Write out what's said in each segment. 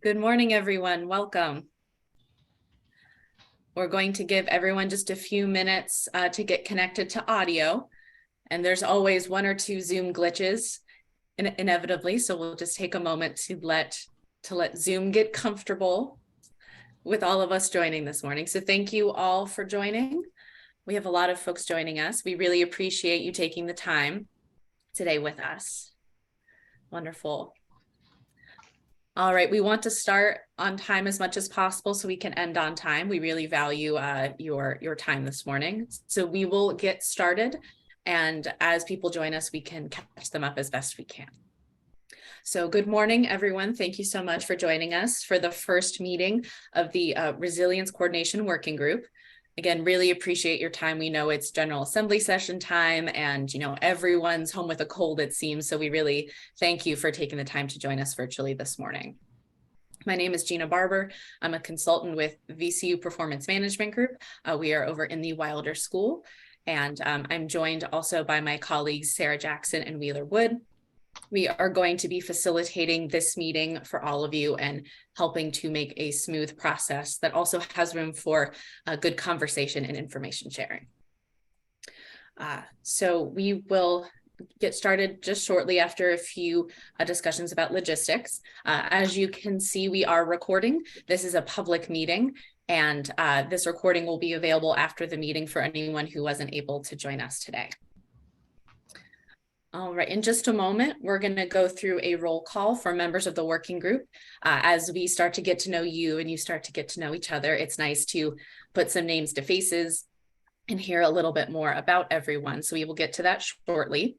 Good morning, everyone. Welcome. We're going to give everyone just a few minutes to get connected to audio. And there's always one or two Zoom glitches inevitably. So we'll just take a moment to let Zoom get comfortable with all of us joining this morning. So thank you all for joining. We have a lot of folks joining us. We really appreciate you taking the time today with us. Wonderful. All right, we want to start on time as much as possible so we can end on time. We really value your time this morning. So we will get started, and as people join us, we can catch them up as best we can. So good morning, everyone. Thank you so much for joining us for the first meeting of the Resilience Coordination Working Group. Again, really appreciate your time. We know it's General Assembly session time and, everyone's home with a cold, it seems. So we really thank you for taking the time to join us virtually this morning. My name is Gina Barber. I'm a consultant with VCU Performance Management Group. We are over in the Wilder School. And I'm joined also by my colleagues, Sarah Jackson and Wheeler Wood. We are going to be facilitating this meeting for all of you and helping to make a smooth process that also has room for a good conversation and information sharing. So we will get started just shortly after a few discussions about logistics. As you can see, we are recording. This is a public meeting, and this recording will be available after the meeting for anyone who wasn't able to join us today. All right, in just a moment, we're going to go through a roll call for members of the working group. As we start to get to know you and you start to get to know each other, it's nice to put some names to faces and hear a little bit more about everyone. So we will get to that shortly.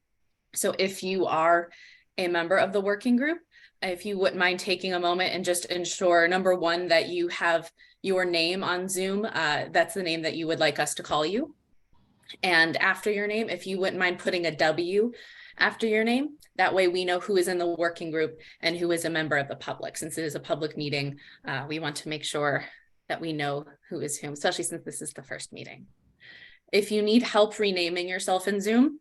So if you are a member of the working group, if you wouldn't mind taking a moment and just ensure, number one, that you have your name on Zoom. That's the name that you would like us to call you. And after your name, if you wouldn't mind putting a W after your name, that way we know who is in the working group and who is a member of the public. Since it is a public meeting, we want to make sure that we know who is whom, especially since this is the first meeting. If you need help renaming yourself in Zoom,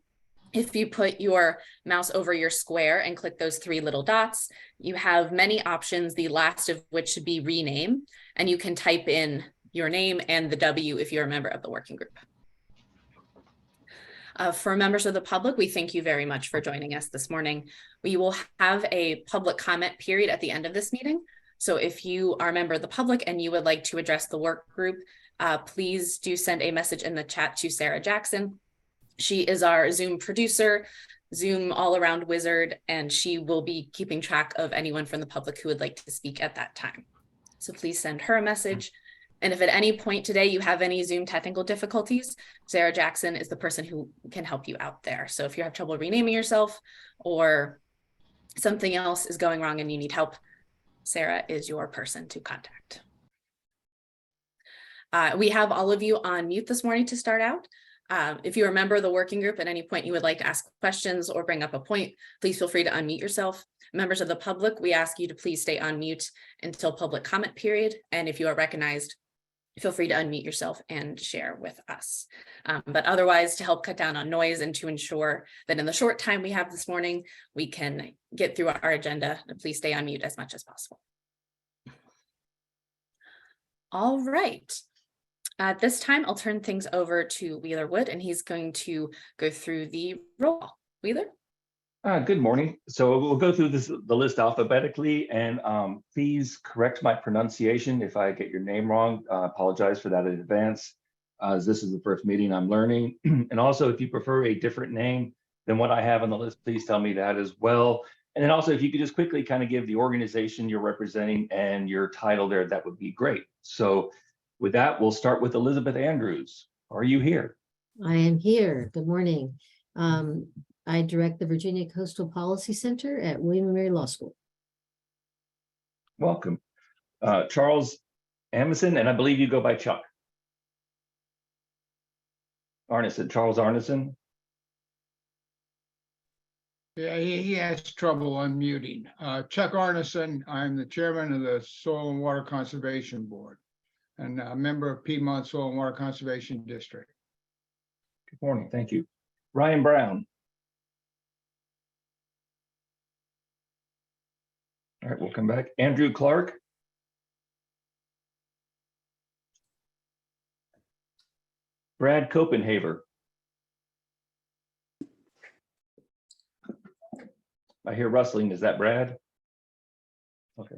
if you put your mouse over your square and click those three little dots, you have many options, the last of which should be rename, and you can type in your name and the W if you're a member of the working group. For members of the public, we thank you very much for joining us this morning. We will have a public comment period at the end of this meeting. So if you are a member of the public and you would like to address the work group, please do send a message in the chat to Sarah Jackson. She is our Zoom producer, Zoom all-around wizard, and she will be keeping track of anyone from the public who would like to speak at that time. So please send her a message. And if at any point today you have any Zoom technical difficulties, Sarah Jackson is the person who can help you out there. So if you have trouble renaming yourself or something else is going wrong and you need help, Sarah is your person to contact. We have all of you on mute this morning to start out. If you're a member of the working group at any point you would like to ask questions or bring up a point, please feel free to unmute yourself. Members of the public, we ask you to please stay on mute until public comment period. And if you are recognized, feel free to unmute yourself and share with us. But otherwise, to help cut down on noise and to ensure that in the short time we have this morning, we can get through our agenda, please stay on mute as much as possible. All right. At this time, I'll turn things over to Wheeler Wood, and he's going to go through the roll call. Wheeler? Good morning. So we'll go through the list alphabetically, and please correct my pronunciation if I get your name wrong. I apologize for that in advance, as this is the first meeting I'm learning. And also, if you prefer a different name than what I have on the list, please tell me that as well. And then also, if you could just quickly kind of give the organization you're representing and your title there, that would be great. So with that, we'll start with Elizabeth Andrews. Are you here? I am here. Good morning. I direct the Virginia Coastal Policy Center at William & Mary Law School. Welcome. Charles Amison, and I believe you go by Chuck. Arneson, Charles Arneson. Yeah, he has trouble unmuting. Chuck Arneson, I'm the chairman of the Soil and Water Conservation Board and a member of Piedmont Soil and Water Conservation District. Good morning, thank you. Ryan Brown. All right, we'll come back. Andrew Clark. Brad Copenhaver. I hear rustling. Is that Brad? Okay.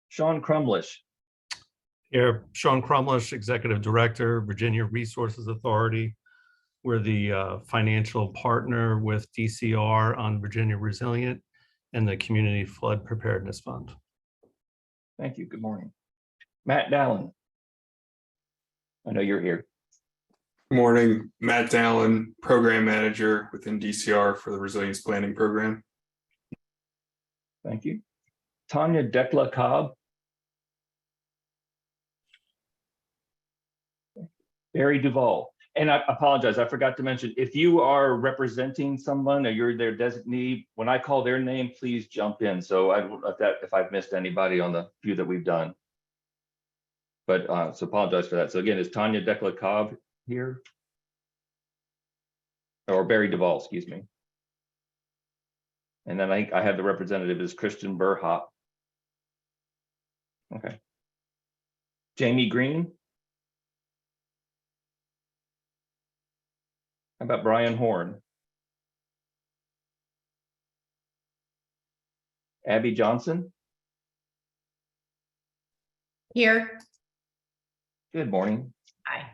Sean Crumlish. Here, Sean Crumlish, Executive Director, Virginia Resources Authority. We're the financial partner with DCR on Virginia Resilient and the Community Flood Preparedness Fund. Thank you. Good morning. Matt Dallin. I know you're here. Morning, Matt Dallin, Program Manager within DCR for the Resilience Planning Program. Thank you. Tanya Dekla Cobb. Barry Duvall. And I apologize, I forgot to mention, if you are representing someone or you're their designee, when I call their name, please jump in. So if I've missed anybody on the few that we've done. But so apologize for that. So again, is Tanya Dekla Cobb here? Or Barry Duvall, excuse me. And then I think I have the representative is Christian Burhop. Okay. Jamie Green. How about Brian Horn? Abby Johnson. Here. Good morning. Hi.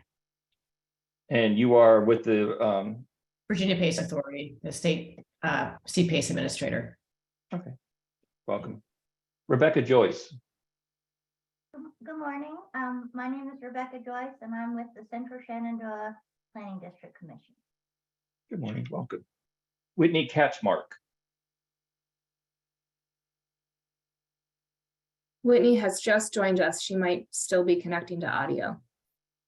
And you are with the Virginia Pace Authority, the state CPACE administrator. okay. Welcome. Rebecca Joyce. Good morning. My name is Rebecca Joyce, and I'm with the Central Shenandoah Planning District Commission. Good morning. Welcome. Whitney Catchmark. Whitney has just joined us. She might still be connecting to audio.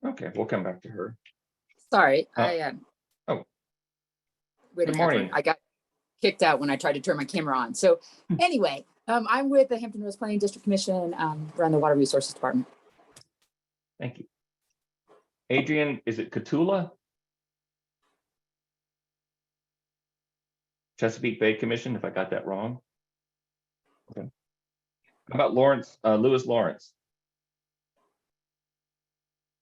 Okay, we'll come back to her. Sorry, oh. Wait a Good minute. morning. I got kicked out when I tried to turn my camera on. So anyway, I'm with the Hampton Roads Planning District Commission, run the Water Resources Department. Thank you. Adrian, is it Catula? Chesapeake Bay Commission, if I got that wrong. Okay. How about Lawrence, Lewis Lawrence?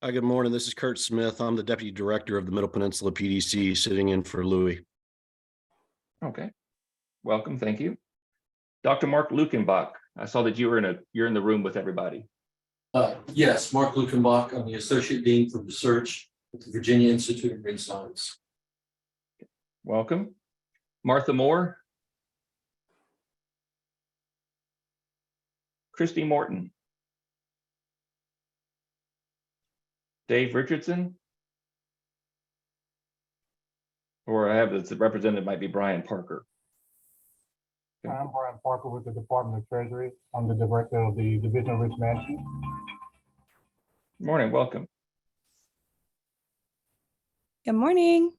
Hi, good morning. This is Kurt Smith. I'm the Deputy Director of the Middle Peninsula PDC, sitting in for Louis. Okay. Welcome. Thank you. Dr. Mark Lukenbach. I saw that you're in the room with everybody. Yes, Mark Lukenbach. I'm the Associate Dean for Research at the Virginia Institute of Marine Science. Welcome. Martha Moore. Christy Morton. Dave Richardson. Or I have the representative might be Brian Parker. I'm Brian Parker with the Department of Treasury. I'm the Director of the Division of Risk Management. Good morning, welcome. Good morning.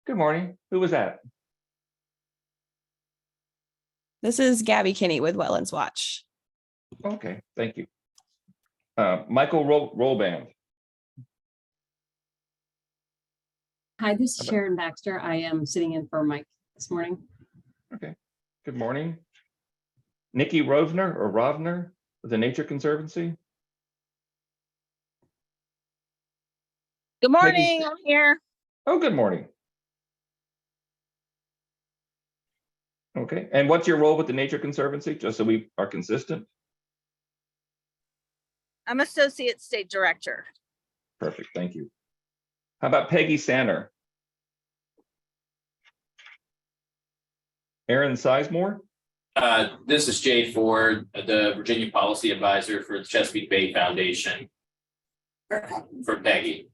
Good morning. Who was that? This is Gabby Kinney with Wetlands Watch. Okay, thank you. Michael Rolband. Hi, this is Sharon Baxter. I am sitting in for Mike this morning. Okay, good morning. Nikki Rovner with the Nature Conservancy. Good morning, I'm here. Oh, good morning. Okay, and what's your role with the Nature Conservancy, just so we are consistent? I'm Associate State Director. Perfect, thank you. How about Peggy Sanner? Aaron Sizemore? This is Jay Ford, the Virginia Policy Advisor for the Chesapeake Bay Foundation. For Peggy.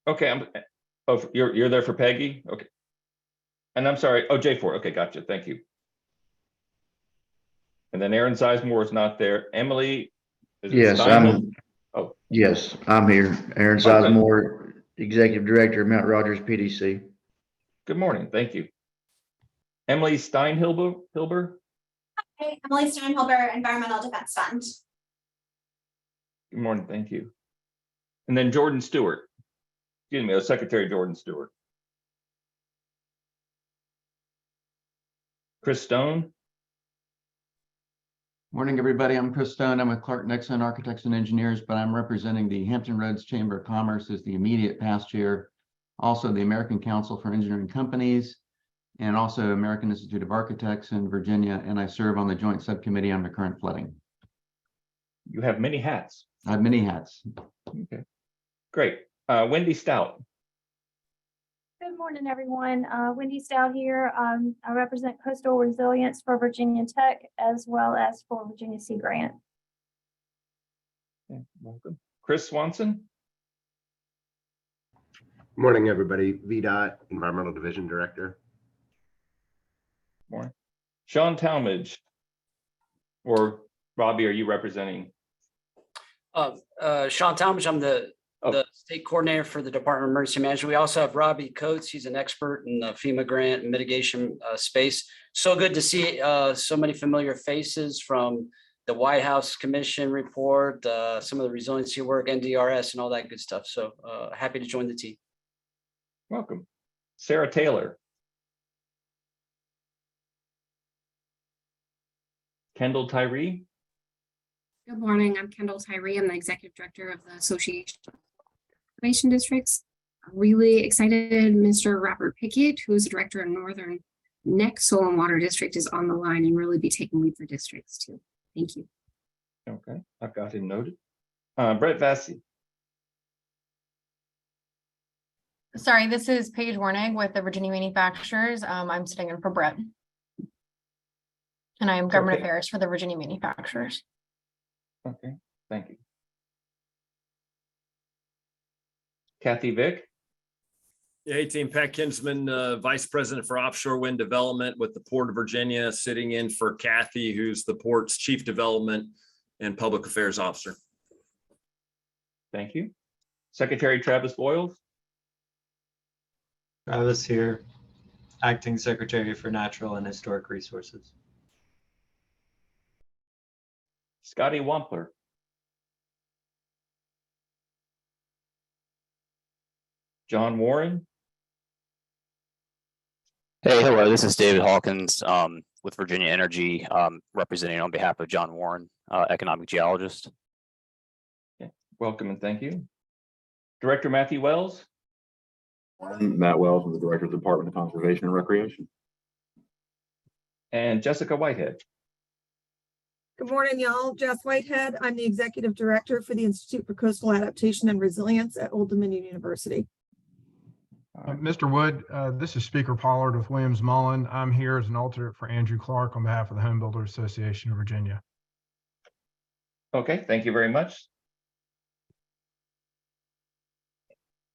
Okay, you're there for Peggy? Okay. And I'm sorry, oh, Jay Ford, okay, gotcha, thank you. And then Aaron Sizemore is not there. Emily? Yes, yes, I'm here. Aaron Sizemore, Executive Director of Mount Rogers PDC. Good morning, thank you. Emily Steinhilber? Hi, Emily Steinhilber, Environmental Defense Fund. Good morning, thank you. And then Jordan Stewart. Excuse me, Secretary Jordan Stewart. Chris Stone. Morning, everybody. I'm Chris Stone. I'm with Clark Nixon Architects and Engineers, but I'm representing the Hampton Roads Chamber of Commerce as the immediate past chair, also the American Council for Engineering Companies, and also American Institute of Architects in Virginia, and I serve on the joint subcommittee on recurrent flooding. You have many hats. I have many hats. Okay, great. Wendy Stout. Good morning, everyone. Wendy Stout here. I represent Coastal Resilience for Virginia Tech as well as for Virginia Sea Grant. Okay, welcome. Chris Swanson. Morning, everybody. VDOT Environmental Division Director. Morning. Sean Talmadge. Or Robbie, are you representing? Sean Talmadge, I'm the state coordinator for the Department of Emergency Management. We also have Robbie Coates. He's an expert in the FEMA grant and mitigation space. So good to see so many familiar faces from the White House Commission report, some of the resiliency work, NDRS, and all that good stuff. So happy to join the team. Welcome. Sarah Taylor. Kendall Tyree. Good morning. I'm Kendall Tyree. I'm the executive director of the Association of Conservation Districts. Really excited Mr. Robert Pickett, who is the director of Northern Neck Soil and Water District, is on the line and really be taking lead for districts too. Thank you. Okay, I've got him noted. Brett Vassy. Sorry, this is Paige Warnig with the Virginia Manufacturers. I'm sitting in for Brett. And I am Government Affairs for the Virginia Manufacturers. Okay, thank you. Kathy Vick. Hey, team. Pat Kinsman, Vice President for Offshore Wind Development with the Port of Virginia, sitting in for Kathy, who's the Port's Chief Development and Public Affairs Officer. Thank you. Secretary Travis Boyles. Travis here, Acting Secretary for Natural and Historic Resources. Scotty Wampler. John Warren. Hey, hello, this is David Hawkins with Virginia Energy, representing on behalf of John Warren, economic geologist. Okay. Welcome and thank you. Director Matthew Wells. Matt Wells, I'm the Director of the Department of Conservation and Recreation. And Jessica Whitehead. Good morning, y'all. Jess Whitehead. I'm the Executive Director for the Institute for Coastal Adaptation and Resilience at Old Dominion University. Mr. Wood, this is Speaker Pollard with Williams Mullen. I'm here as an alternate for Andrew Clark on behalf of the Home Builders Association of Virginia. Okay, thank you very much.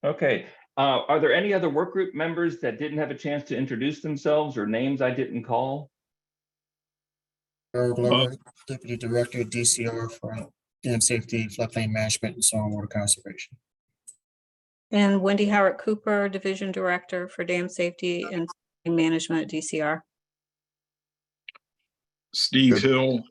Okay, are there any other work group members that didn't have a chance to introduce themselves or names I didn't call? Earl Glover, Deputy Director of DCR for Dam Safety, Floodplain Management, and Soil and Water Conservation. And Wendy Howard Cooper, Division Director for Dam Safety and Management at DCR. Steve Hill,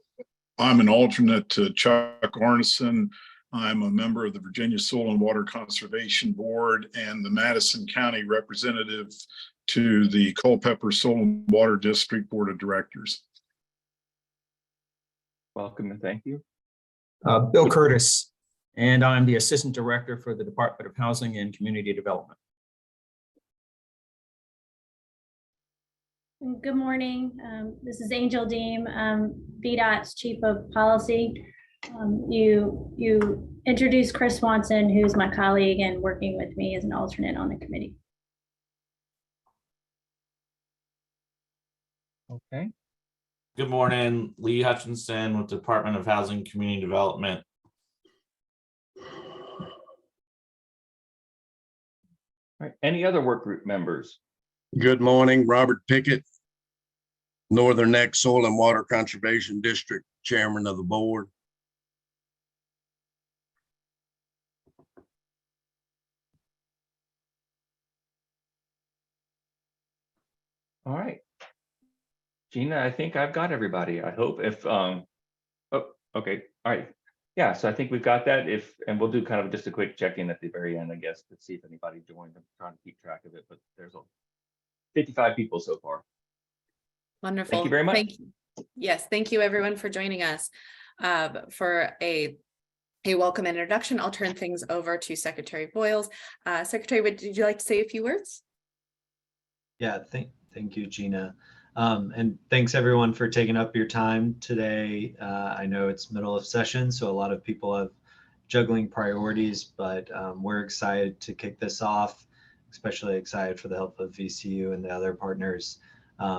I'm an alternate to Chuck Arneson. I'm a member of the Virginia Soil and Water Conservation Board and the Madison County representative to the Culpeper Soil and Water District Board of Directors. Welcome and thank you. Bill Curtis, and I'm the Assistant Director for the Department of Housing and Community Development. Good morning. This is Angel Deem, VDOT's Chief of Policy. You introduced Chris Swanson, who's my colleague and working with me as an alternate on the committee. Okay. Good morning, Lee Hutchinson with the Department of Housing and Community Development. All right. Any other work group members? Good morning, Robert Pickett, Northern Neck Soil and Water Conservation District Chairman of the Board. All right. Gina, I think I've got everybody. I hope if, oh, okay. All right. Yeah, so I think we've got that. And we'll do kind of just a quick check-in at the very end, I guess, to see if anybody joined. I'm trying to keep track of it, but there's 55 people so far. Wonderful. Thank you very much. Yes, thank you everyone for joining us. For a welcome introduction, I'll turn things over to Secretary Boyles. Secretary, would you like to say a few words? Yeah, thank you, Gina. And thanks everyone for taking up your time today. I know it's middle of session, so a lot of people have juggling priorities, but we're excited to kick this off, especially excited for the help of VCU and the other partners.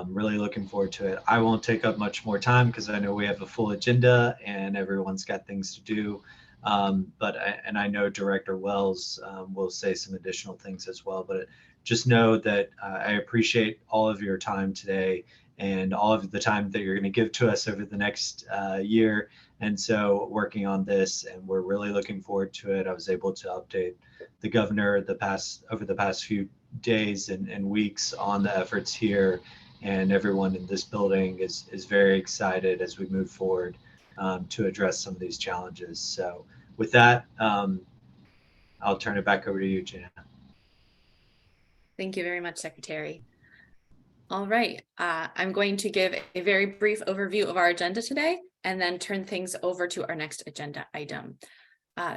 Really looking forward to it. I won't take up much more time because I know we have a full agenda and everyone's got things to do. I know Director Wells will say some additional things as well, but just know that I appreciate all of your time today and all of the time that you're going to give to us over the next year. And so working on this, and we're really looking forward to it. I was able to update the governor over the past few days and weeks on the efforts here, and everyone in this building is very excited as we move forward to address some of these challenges. So with that, I'll turn it back over to you, Gina. Thank you very much, Secretary. All right, I'm going to give a very brief overview of our agenda today and then turn things over to our next agenda item.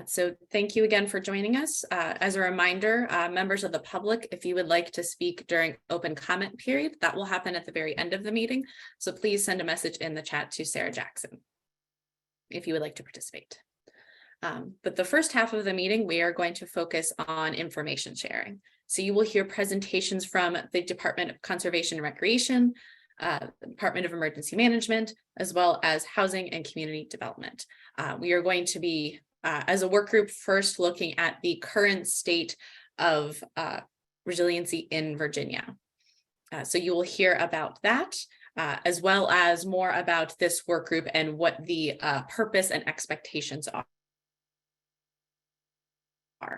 So thank you again for joining us. As a reminder, members of the public, if you would like to speak during open comment period, that will happen at the very end of the meeting. So please send a message in the chat to Sarah Jackson if you would like to participate. But the first half of the meeting, we are going to focus on information sharing. So you will hear presentations from the Department of Conservation and Recreation, the Department of Emergency Management, as well as Housing and Community Development. We are going to be, as a work group, first looking at the current state of resiliency in Virginia. So you will hear about that, as well as more about this work group and what the purpose and expectations are.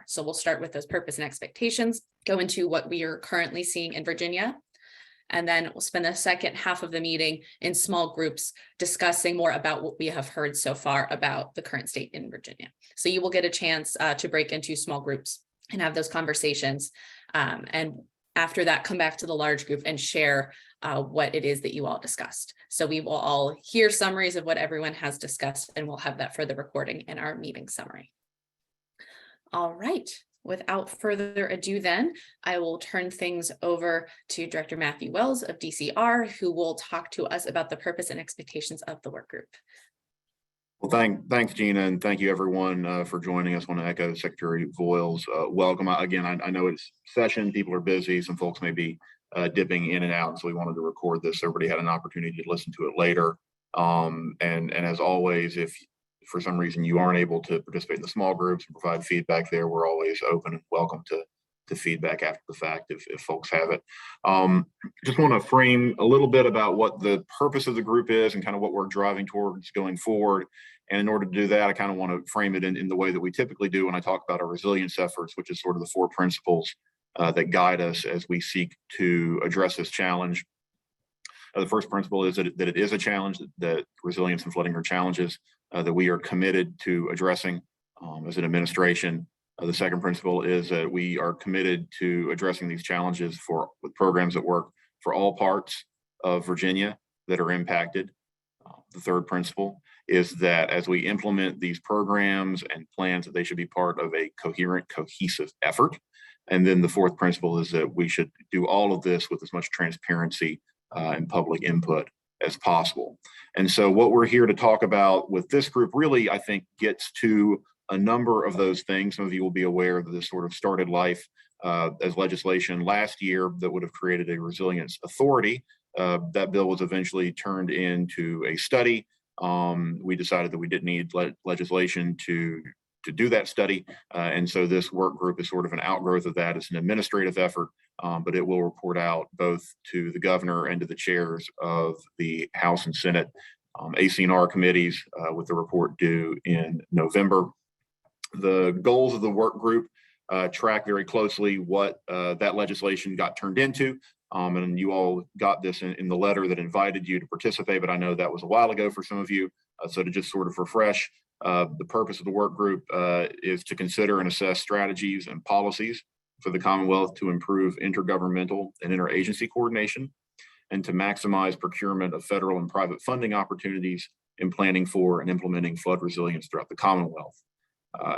So we'll start with those purpose and expectations, go into what we are currently seeing in Virginia, and then we'll spend the second half of the meeting in small groups discussing more about what we have heard so far about the current state in Virginia. So you will get a chance to break into small groups and have those conversations. And after that, come back to the large group and share what it is that you all discussed. So we will all hear summaries of what everyone has discussed, and we'll have that for the recording in our meeting summary. All right, without further ado then, I will turn things over to Director Matthew Wells of DCR, who will talk to us about the purpose and expectations of the work group. Well, thanks, Gina, and thank you everyone for joining us. I want to echo Secretary Voiles' welcome. Again, I know it's session, people are busy, some folks may be dipping in and out, so we wanted to record this so everybody had an opportunity to listen to it later. And as always, if for some reason you aren't able to participate in the small groups and provide feedback there, we're always open and welcome to feedback after the fact if folks have it. Just want to frame a little bit about what the purpose of the group is and kind of what we're driving towards going forward. And in order to do that, I kind of want to frame it in the way that we typically do when I talk about our resilience efforts, which is sort of the 4 principles that guide us as we seek to address this challenge. The first principle is that it is a challenge, that resilience and flooding are challenges that we are committed to addressing as an administration. The second principle is that we are committed to addressing these challenges with programs that work for all parts of Virginia that are impacted. The third principle is that as we implement these programs and plans, that they should be part of a coherent, cohesive effort. And then the fourth principle is that we should do all of this with as much transparency and public input as possible. And so what we're here to talk about with this group really, I think, gets to a number of those things. Some of you will be aware that this sort of started life as legislation last year that would have created a resilience authority. That bill was eventually turned into a study. We decided that we didn't need legislation to do that study. And so this work group is sort of an outgrowth of that. It's an administrative effort, but it will report out both to the governor and to the chairs of the House and Senate AC&R committees with the report due in November. The goals of the work group track very closely what that legislation got turned into. And you all got this in the letter that invited you to participate, but I know that was a while ago for some of you. So to just sort of refresh, the purpose of the work group is to consider and assess strategies and policies for the Commonwealth to improve intergovernmental and interagency coordination and to maximize procurement of federal and private funding opportunities in planning for and implementing flood resilience throughout the Commonwealth.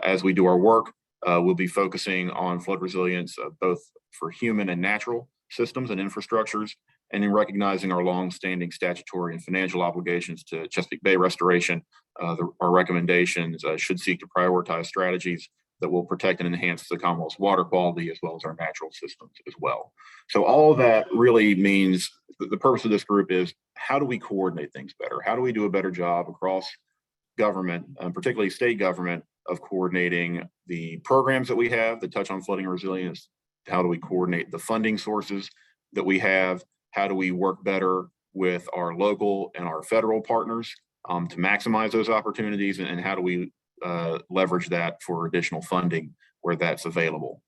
As we do our work, we'll be focusing on flood resilience both for human and natural systems and infrastructures, and in recognizing our long-standing statutory and financial obligations to Chesapeake Bay restoration. Our recommendations should seek to prioritize strategies that will protect and enhance the Commonwealth's water quality as well as our natural systems as well. So all of that really means the purpose of this group is how do we coordinate things better? How do we do a better job across government, particularly state government, of coordinating the programs that we have that touch on flooding resilience? How do we coordinate the funding sources that we have? How do we work better with our local and our federal partners to maximize those opportunities? And how do we leverage that for additional funding where that's available?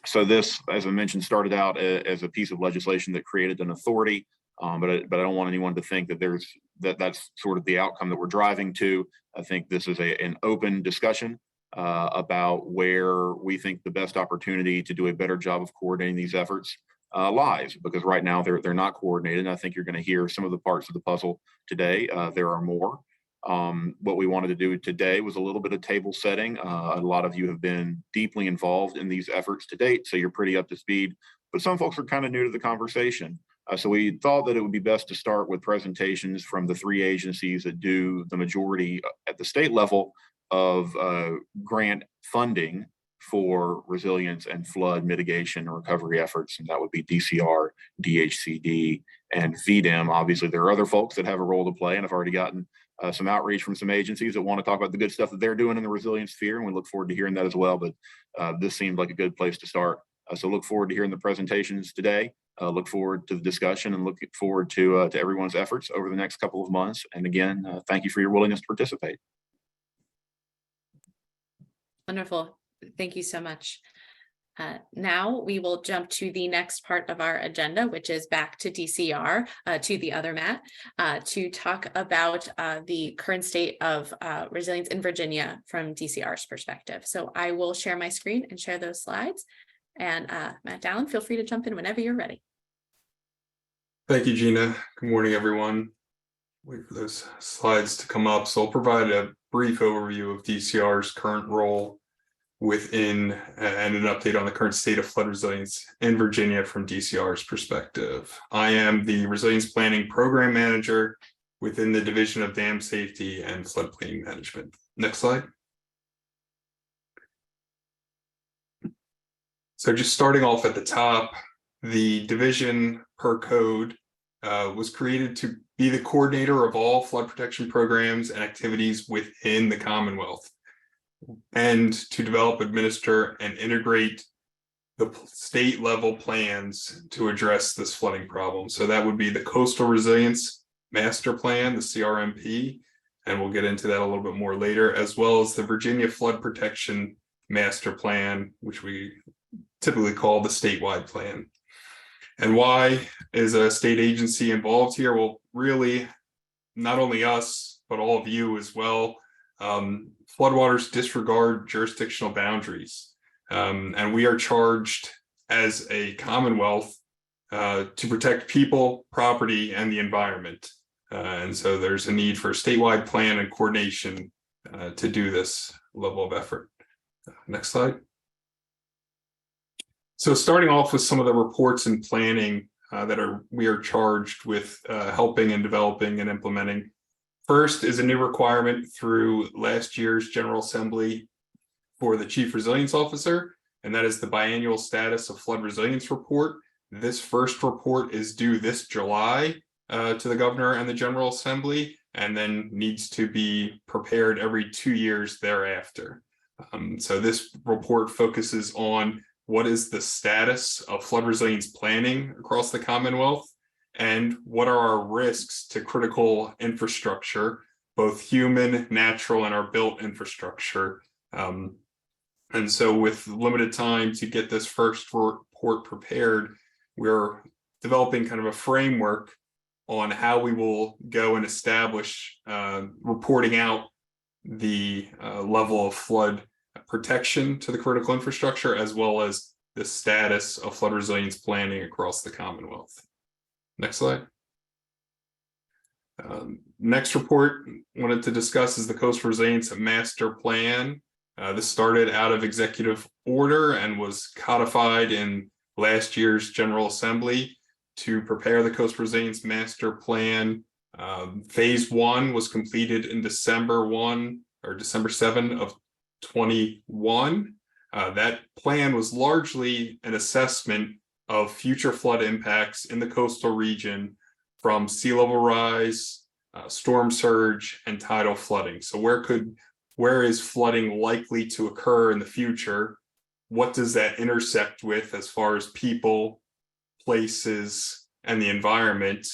So this, as I mentioned, started out as a piece of legislation that created an authority, but I don't want anyone to think that that's sort of the outcome that we're driving to. I think this is an open discussion about where we think the best opportunity to do a better job of coordinating these efforts lies, because right now they're not coordinated. And I think you're going to hear some of the parts of the puzzle today. There are more. What we wanted to do today was a little bit of table setting. A lot of you have been deeply involved in these efforts to date, so you're pretty up to speed, but some folks are kind of new to the conversation. So we thought that it would be best to start with presentations from the three agencies that do the majority at the state level of grant funding for resilience and flood mitigation and recovery efforts. And that would be DCR, DHCD, and VDEM. Obviously, there are other folks that have a role to play, and I've already gotten some outreach from some agencies that want to talk about the good stuff that they're doing in the resilience sphere, and we look forward to hearing that as well. But this seemed like a good place to start. So look forward to hearing the presentations today. Look forward to the discussion and look forward to everyone's efforts over the next couple of months. And again, thank you for your willingness to participate. Wonderful. Thank you so much. Now we will jump to the next part of our agenda, which is back to DCR, to the other Matt, to talk about the current state of resilience in Virginia from DCR's perspective. So I will share my screen and share those slides. And Matt Dallin, feel free to jump in whenever you're ready. Thank you, Gina. Good morning, everyone. Wait for those slides to come up. So I'll provide a brief overview of DCR's current role within and an update on the current state of flood resilience in Virginia from DCR's perspective. I am the Resilience Planning Program Manager within the Division of Dam Safety and Floodplain Management. Next slide. So just starting off at the top, the division per code was created to be the coordinator of all flood protection programs and activities within the Commonwealth, and to develop, administer, and integrate the state level plans to address this flooding problem. So that would be the Coastal Resilience Master Plan, the CRMP, and we'll get into that a little bit more later, as well as the Virginia Flood Protection Master Plan, which we typically call the statewide plan. And why is a state agency involved here? Well, really, not only us, but all of you as well. Floodwaters disregard jurisdictional boundaries, and we are charged as a Commonwealth to protect people, property, and the environment. And so there's a need for a statewide plan and coordination to do this level of effort. Next slide. So starting off with some of the reports and planning that we are charged with helping and developing and implementing. First is a new requirement through last year's General Assembly for the Chief Resilience Officer, and that is the biannual status of flood resilience report. This first report is due this July to the Governor and the General Assembly, and then needs to be prepared every 2 years thereafter. So this report focuses on what is the status of flood resilience planning across the Commonwealth, and what are our risks to critical infrastructure, both human, natural, and our built infrastructure. And so with limited time to get this first report prepared, we're developing kind of a framework on how we will go and establish reporting out the level of flood protection to the critical infrastructure, as well as the status of flood resilience planning across the Commonwealth. Next slide. Next report wanted to discuss is the Coastal Resilience Master Plan. This started out of executive order and was codified in last year's General Assembly to prepare the Coastal Resilience Master Plan. Phase 1 was completed in December 7 of 21. That plan was largely an assessment of future flood impacts in the coastal region from sea level rise, storm surge, and tidal flooding. So where is flooding likely to occur in the future? What does that intersect with as far as people, places, and the environment?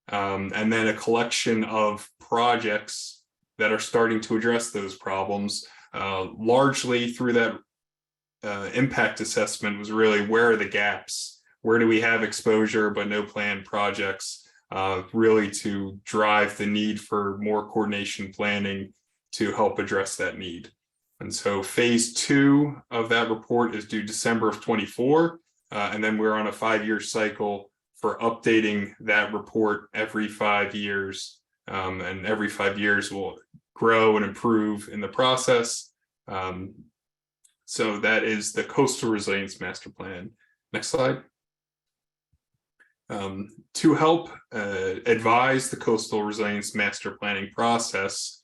And then a collection of projects that are starting to address those problems. Largely through that impact assessment was really, where are the gaps? Where do we have exposure but no planned projects? Really to drive the need for more coordination planning to help address that need. And so phase 2 of that report is due December of 24. And then we're on a 5-year cycle for updating that report every 5 years. And every 5 years will grow and improve in the process. So that is the Coastal Resilience Master Plan. Next slide. To help advise the Coastal Resilience Master Planning process,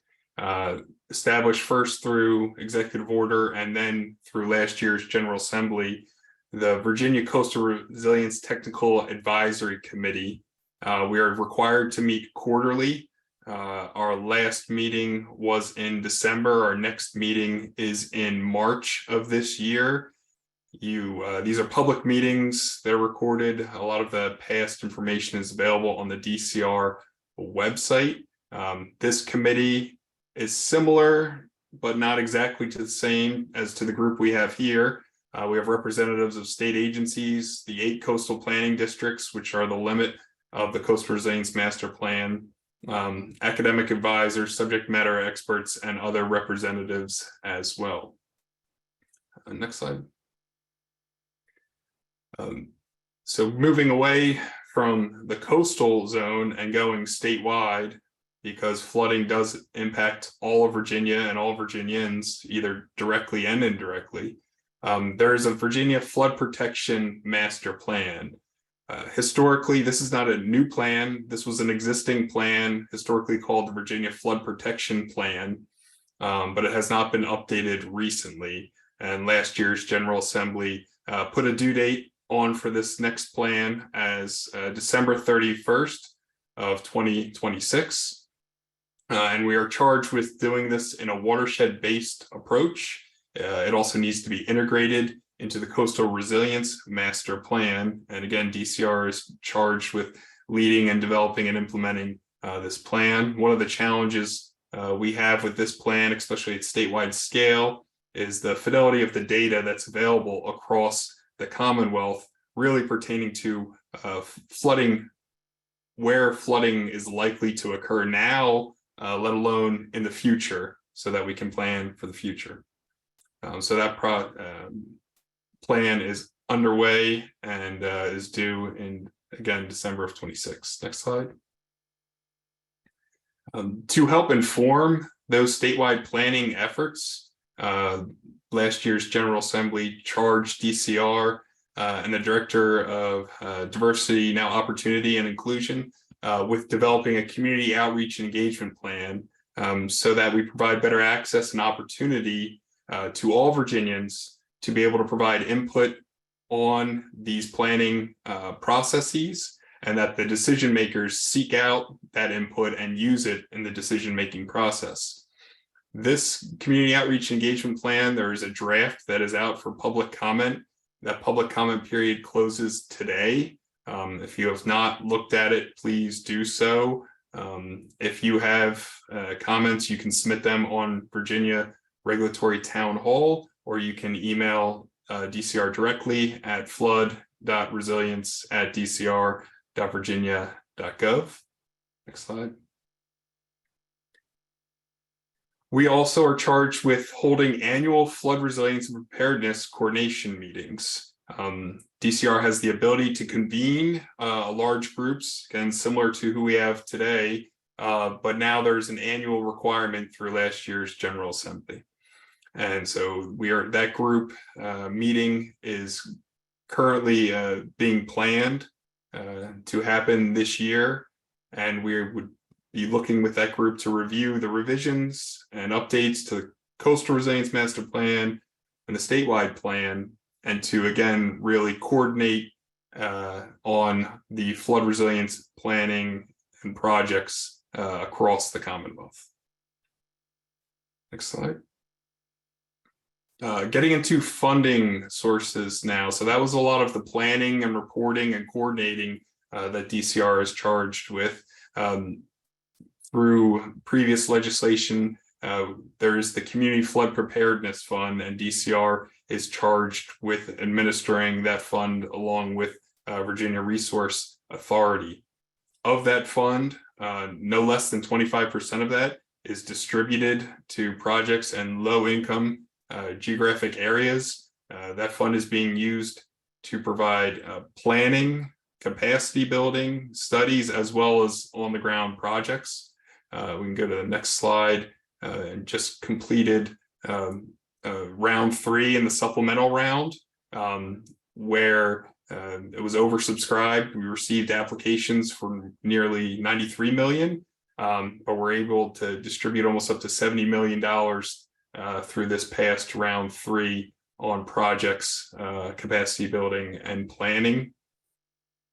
established first through executive order and then through last year's General Assembly, the Virginia Coastal Resilience Technical Advisory Committee. We are required to meet quarterly. Our last meeting was in December. Our next meeting is in March of this year. These are public meetings. They're recorded. A lot of the past information is available on the DCR website. This committee is similar, but not exactly to the same as to the group we have here. We have representatives of state agencies, the 8 coastal planning districts, which are the limit of the Coastal Resilience Master Plan, academic advisors, subject matter experts, and other representatives as well. Next slide. So moving away from the coastal zone and going statewide, because flooding does impact all of Virginia and all Virginians, either directly and indirectly. There is a Virginia Flood Protection Master Plan. Historically, this is not a new plan. This was an existing plan, historically called the Virginia Flood Protection Plan, but it has not been updated recently. And last year's General Assembly put a due date on for this next plan as December 31st of 2026. And we are charged with doing this in a watershed-based approach. It also needs to be integrated into the Coastal Resilience Master Plan. And again, DCR is charged with leading and developing and implementing this plan. One of the challenges we have with this plan, especially at statewide scale, is the fidelity of the data that's available across the Commonwealth, really pertaining to flooding, where flooding is likely to occur now, let alone in the future, so that we can plan for the future. So that plan is underway and is due in, again, December of 26. Next slide. To help inform those statewide planning efforts, last year's General Assembly charged DCR and the Director of Diversity, now Opportunity and Inclusion, with developing a community outreach and engagement plan so that we provide better access and opportunity to all Virginians to be able to provide input on these planning processes, and that the decision makers seek out that input and use it in the decision-making process. This community outreach engagement plan, there is a draft that is out for public comment. That public comment period closes today. If you have not looked at it, please do so. If you have comments, you can submit them on Virginia Regulatory Town Hall, or you can email DCR directly at flood.resilience@dcr.virginia.gov. Next slide. We also are charged with holding annual flood resilience and preparedness coordination meetings. DCR has the ability to convene large groups, again, similar to who we have today, but now there's an annual requirement through last year's General Assembly. And so that group meeting is currently being planned to happen this year. And we would be looking with that group to review the revisions and updates to the Coastal Resilience Master Plan and the statewide plan, and to again really coordinate on the flood resilience planning and projects across the Commonwealth. Next slide. Getting into funding sources now. So that was a lot of the planning and reporting and coordinating that DCR is charged with. Through previous legislation, there's the Community Flood Preparedness Fund, and DCR is charged with administering that fund along with Virginia Resource Authority. Of that fund, no less than 25% of that is distributed to projects in low-income geographic areas. That fund is being used to provide planning, capacity building, studies, as well as on-the-ground projects. We can go to the next slide. And just completed round 3 in the supplemental round, where it was oversubscribed. We received applications for nearly 93 million, but we're able to distribute almost up to $70 million through this past round 3 on projects, capacity building and planning.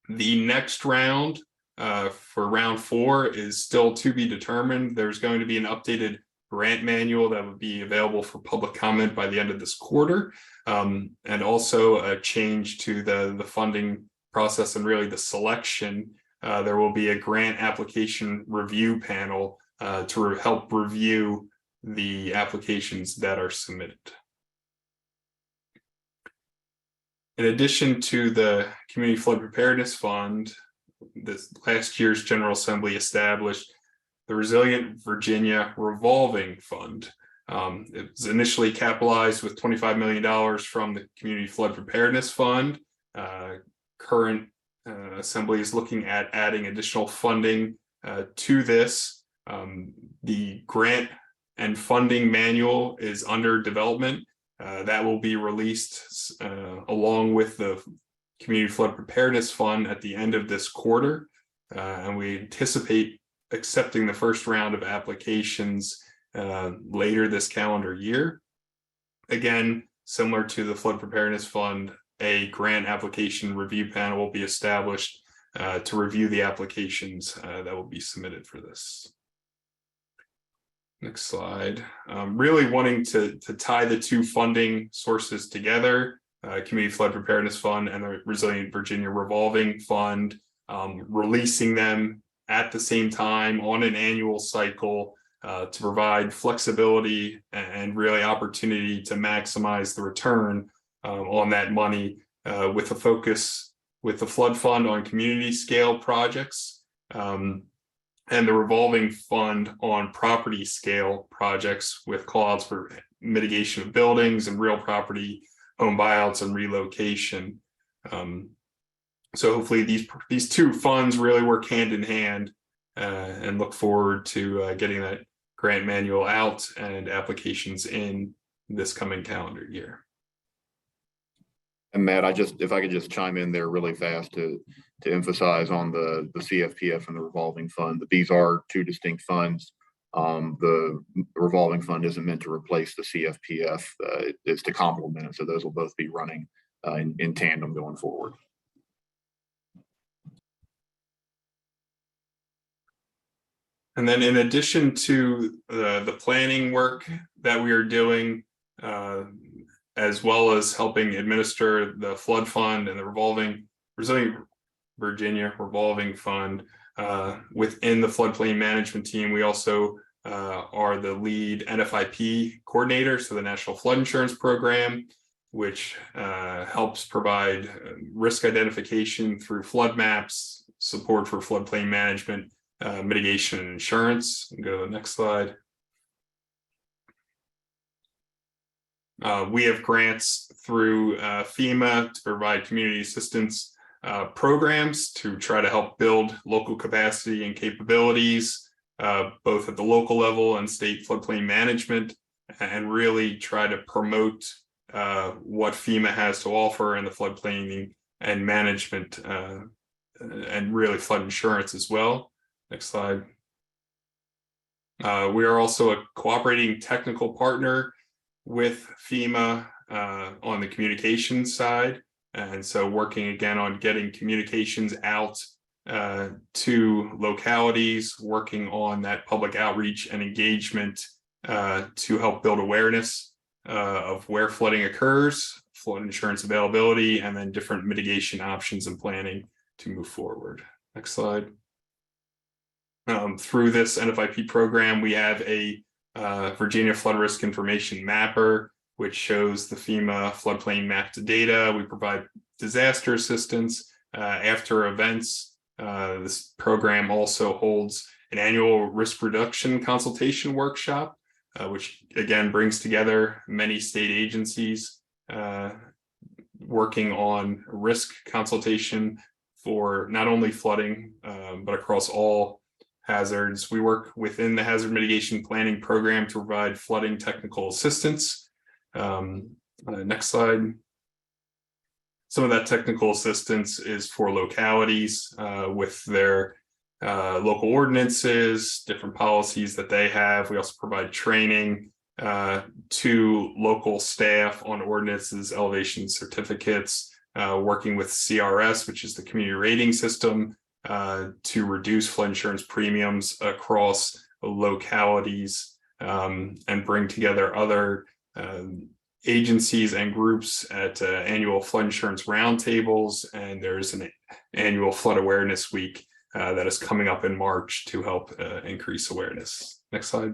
The next round for round 4 is still to be determined. There's going to be an updated grant manual that would be available for public comment by the end of this quarter, and also a change to the funding process and really the selection. There will be a grant application review panel to help review the applications that are submitted. In addition to the Community Flood Preparedness Fund, this last year's General Assembly established the Resilient Virginia Revolving Fund. It was initially capitalized with $25 million from the Community Flood Preparedness Fund. Current Assembly is looking at adding additional funding to this. The grant and funding manual is under development. That will be released along with the Community Flood Preparedness Fund at the end of this quarter. And we anticipate accepting the first round of applications later this calendar year. Again, similar to the Flood Preparedness Fund, a grant application review panel will be established to review the applications that will be submitted for this. Next slide. Really wanting to tie the two funding sources together, Community Flood Preparedness Fund and the Resilient Virginia Revolving Fund, releasing them at the same time on an annual cycle to provide flexibility and really opportunity to maximize the return on that money, with a focus with the flood fund on community scale projects, and the revolving fund on property scale projects with callouts for mitigation of buildings and real property home buyouts and relocation. So hopefully these two funds really work hand in hand, and look forward to getting that grant manual out and applications in this coming calendar year. And Matt, if I could just chime in there really fast to emphasize on the CFPF and the revolving fund, that these are two distinct funds. The revolving fund isn't meant to replace the CFPF. It's to complement it. So those will both be running in tandem going forward. And then in addition to the planning work that we are doing, as well as helping administer the flood fund and the Resilient Virginia Revolving Fund, within the floodplain management team, we also are the lead NFIP coordinator, so the National Flood Insurance Program, which helps provide risk identification through flood maps, support for floodplain management, mitigation and insurance. Go to the next slide. We have grants through FEMA to provide community assistance programs to try to help build local capacity and capabilities, both at the local level and state floodplain management, and really try to promote what FEMA has to offer in the floodplain and management, and really flood insurance as well. Next slide. We are also a cooperating technical partner with FEMA on the communications side. And so working again on getting communications out to localities, working on that public outreach and engagement to help build awareness of where flooding occurs, flood insurance availability, and then different mitigation options and planning to move forward. Next slide. Through this NFIP program, we have a Virginia Flood Risk Information Mapper, which shows the FEMA floodplain mapped data. We provide disaster assistance after events. This program also holds an annual risk reduction consultation workshop, which again brings together many state agencies working on risk consultation for not only flooding, but across all hazards. We work within the hazard mitigation planning program to provide flooding technical assistance. Next slide. Some of that technical assistance is for localities with their local ordinances, different policies that they have. We also provide training to local staff on ordinances, elevation certificates, working with CRS, which is the community rating system, to reduce flood insurance premiums across localities, and bring together other agencies and groups at annual flood insurance roundtables. And there's an annual flood awareness week that is coming up in March to help increase awareness. Next slide.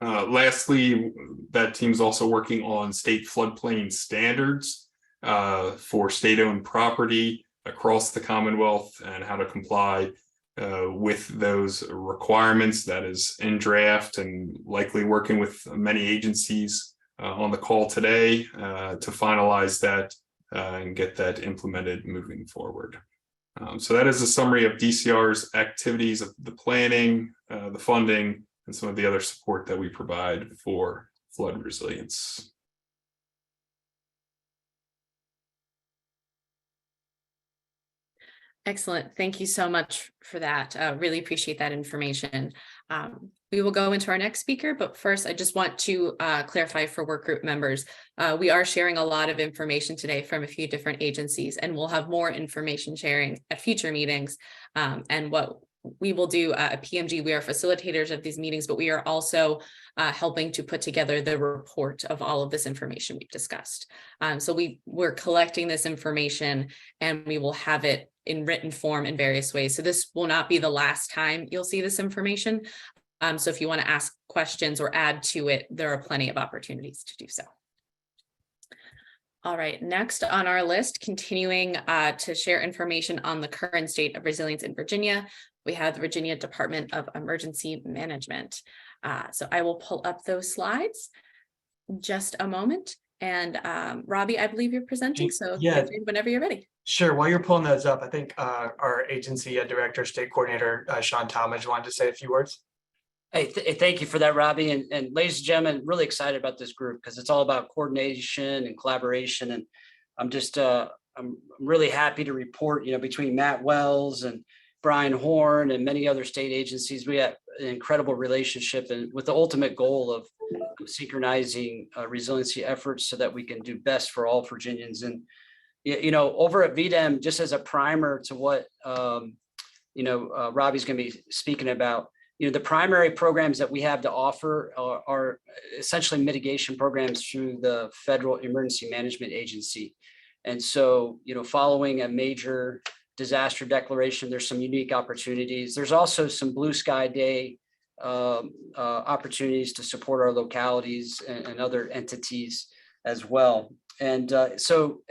Lastly, that team's also working on state floodplain standards for state-owned property across the Commonwealth and how to comply with those requirements. That is in draft and likely working with many agencies on the call today to finalize that and get that implemented moving forward. So that is a summary of DCR's activities, of the planning, the funding, and some of the other support that we provide for flood resilience. Excellent. Thank you so much for that. Really appreciate that information. We will go into our next speaker, but first I just want to clarify for work group members. We are sharing a lot of information today from a few different agencies, and we'll have more information sharing at future meetings. And what we will do at PMG, we are facilitators of these meetings, but we are also helping to put together the report of all of this information we've discussed. So we're collecting this information and we will have it in written form in various ways. So this will not be the last time you'll see this information. So if you want to ask questions or add to it, there are plenty of opportunities to do so. All right, next on our list, continuing to share information on the current state of resilience in Virginia, we have the Virginia Department of Emergency Management. So I will pull up those slides in just a moment. And Robbie, I believe you're presenting, so yeah, whenever you're ready. Sure. While you're pulling those up, I think our agency director, state coordinator, Sean Talmadge, wanted to say a few words. Hey, thank you for that, Robbie. And ladies and gentlemen, really excited about this group because it's all about coordination and collaboration. And I'm just, I'm really happy to report, between Matt Wells and Brian Horn and many other state agencies, we have an incredible relationship and with the ultimate goal of synchronizing resiliency efforts so that we can do best for all Virginians. And, over at VDEM, just as a primer to what, Robbie's going to be speaking about, the primary programs that we have to offer are essentially mitigation programs through the Federal Emergency Management Agency. And so, following a major disaster declaration, there's some unique opportunities. There's also some blue sky day opportunities to support our localities and other entities as well. And so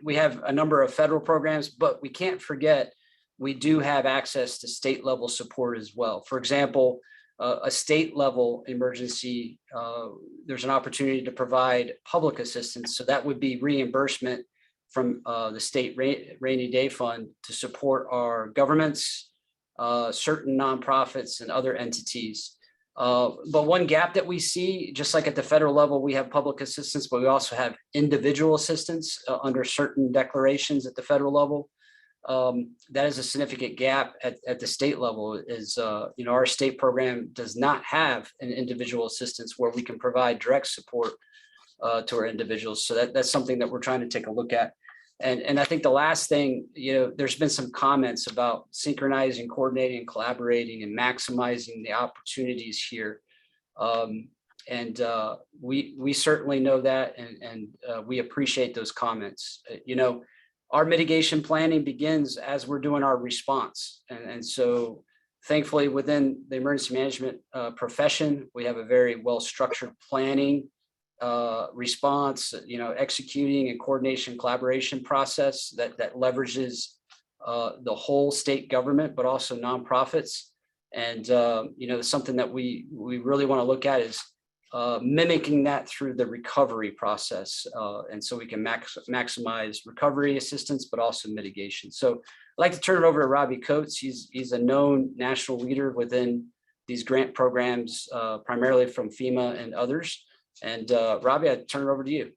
we have a number of federal programs, but we can't forget we do have access to state level support as well. For example, a state level emergency, there's an opportunity to provide public assistance. So that would be reimbursement from the state rainy day fund to support our governments, certain nonprofits and other entities. But one gap that we see, just like at the federal level, we have public assistance, but we also have individual assistance under certain declarations at the federal level. That is a significant gap at the state level. Is our state program does not have an individual assistance where we can provide direct support to our individuals. So that's something that we're trying to take a look at. And I think the last thing, there's been some comments about synchronizing, coordinating, collaborating, and maximizing the opportunities here. We certainly know that, and we appreciate those comments. Our mitigation planning begins as we're doing our response. And so thankfully within the emergency management profession, we have a very well-structured planning response, executing and coordination collaboration process that leverages the whole state government, but also nonprofits. And, something that we really want to look at is mimicking that through the recovery process. And so we can maximize recovery assistance, but also mitigation. So I'd like to turn it over to Robbie Coates. He's a known national leader within these grant programs, primarily from FEMA and others. And Robbie, I turn it over to you.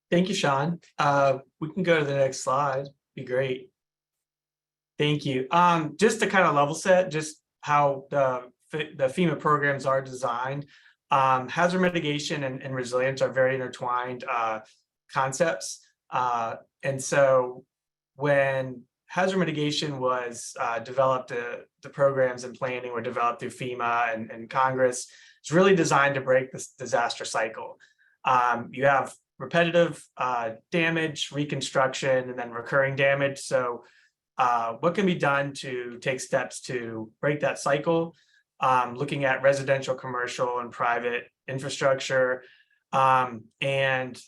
Thank you, Sean. We can go to the next slide. Be great. Thank you. Just to kind of level set, just how the FEMA programs are designed. Hazard mitigation and resilience are very intertwined concepts. And so when hazard mitigation was developed, the programs and planning were developed through FEMA and Congress. It's really designed to break this disaster cycle. You have repetitive damage, reconstruction, and then recurring damage. So what can be done to take steps to break that cycle? Looking at residential, commercial, and private infrastructure. And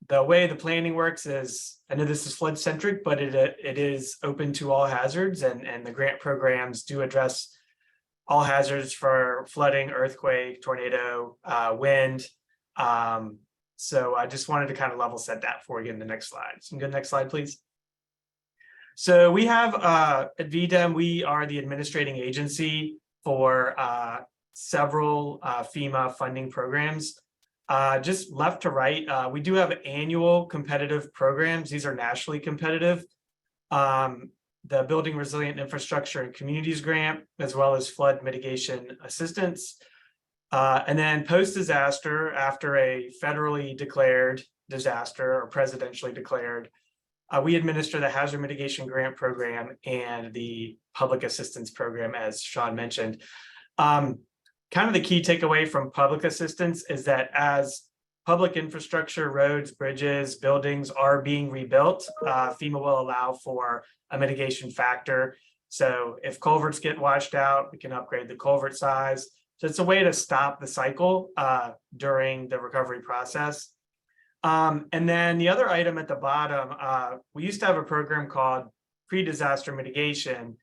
the way the planning works is, I know this is flood centric, but it is open to all hazards, and the grant programs do address all hazards for flooding, earthquake, tornado, wind. So I just wanted to kind of level set that before we get in the next slide. So you can go to the next slide, please. So we have at VDEM, we are the administrating agency for several FEMA funding programs. Just left to right, we do have annual competitive programs. These are nationally competitive. The Building Resilient Infrastructure and Communities Grant, as well as flood mitigation assistance. And then post-disaster, after a federally declared disaster or presidentially declared, we administer the Hazard Mitigation Grant Program and the Public Assistance Program, as Sean mentioned. Kind of the key takeaway from public assistance is that as public infrastructure, roads, bridges, buildings are being rebuilt, FEMA will allow for a mitigation factor. So if culverts get washed out, we can upgrade the culvert size. So it's a way to stop the cycle during the recovery process. And then the other item at the bottom, we used to have a program called pre-disaster mitigation,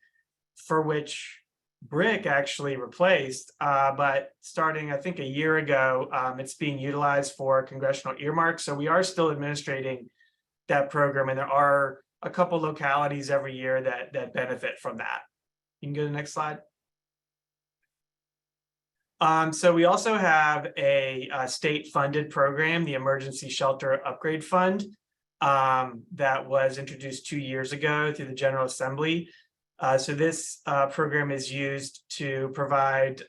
for which BRIC actually replaced, but starting, I think, a year ago, it's being utilized for congressional earmarks. So we are still administrating that program, and there are a couple localities every year that benefit from that. You can go to the next slide. So we also have a state-funded program, the Emergency Shelter Upgrade Fund, that was introduced 2 years ago through the General Assembly. So this program is used to provide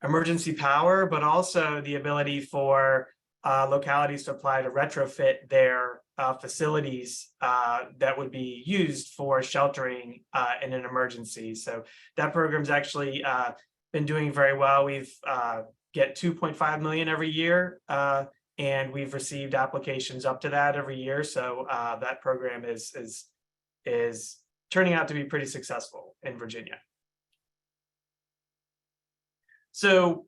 emergency power, but also the ability for localities to apply to retrofit their facilities that would be used for sheltering in an emergency. So that program's actually been doing very well. We've get 2.5 million every year, and we've received applications up to that every year. So that program is turning out to be pretty successful in Virginia. So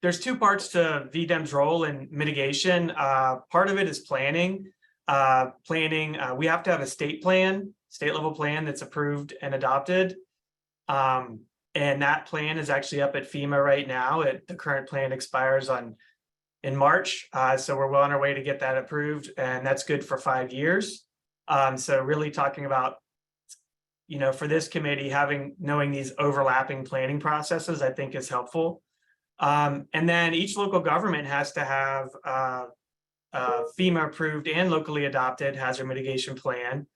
there's two parts to VDEM's role in mitigation. Part of it is planning. We have to have a state level plan that's approved and adopted. And that plan is actually up at FEMA right now. The current plan expires in March. So we're well on our way to get that approved, and that's good for 5 years. So really talking about, for this committee, knowing these overlapping planning processes, I think is helpful. And then each local government has to have FEMA approved and locally adopted hazard mitigation plan.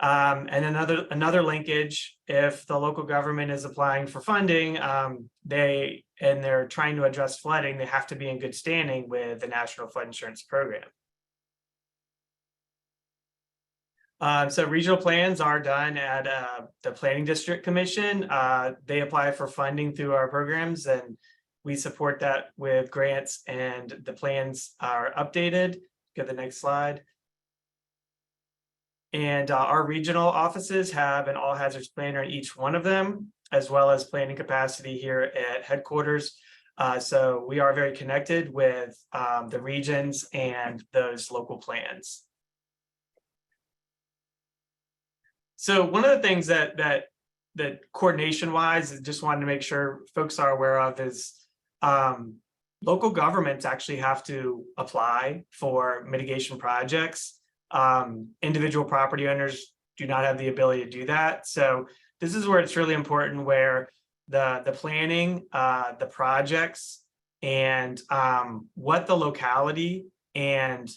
And another linkage, if the local government is applying for funding, they're trying to address flooding, they have to be in good standing with the National Flood Insurance Program. So regional plans are done at the Planning District Commission. They apply for funding through our programs, and we support that with grants, and the plans are updated. Go to the next slide. And our regional offices have an all hazards planner in each one of them, as well as planning capacity here at headquarters. So we are very connected with the regions and those local plans. So one of the things that coordination wise, I just wanted to make sure folks are aware of is local governments actually have to apply for mitigation projects. Individual property owners do not have the ability to do that. So this is where it's really important, where the planning, the projects, and what the locality and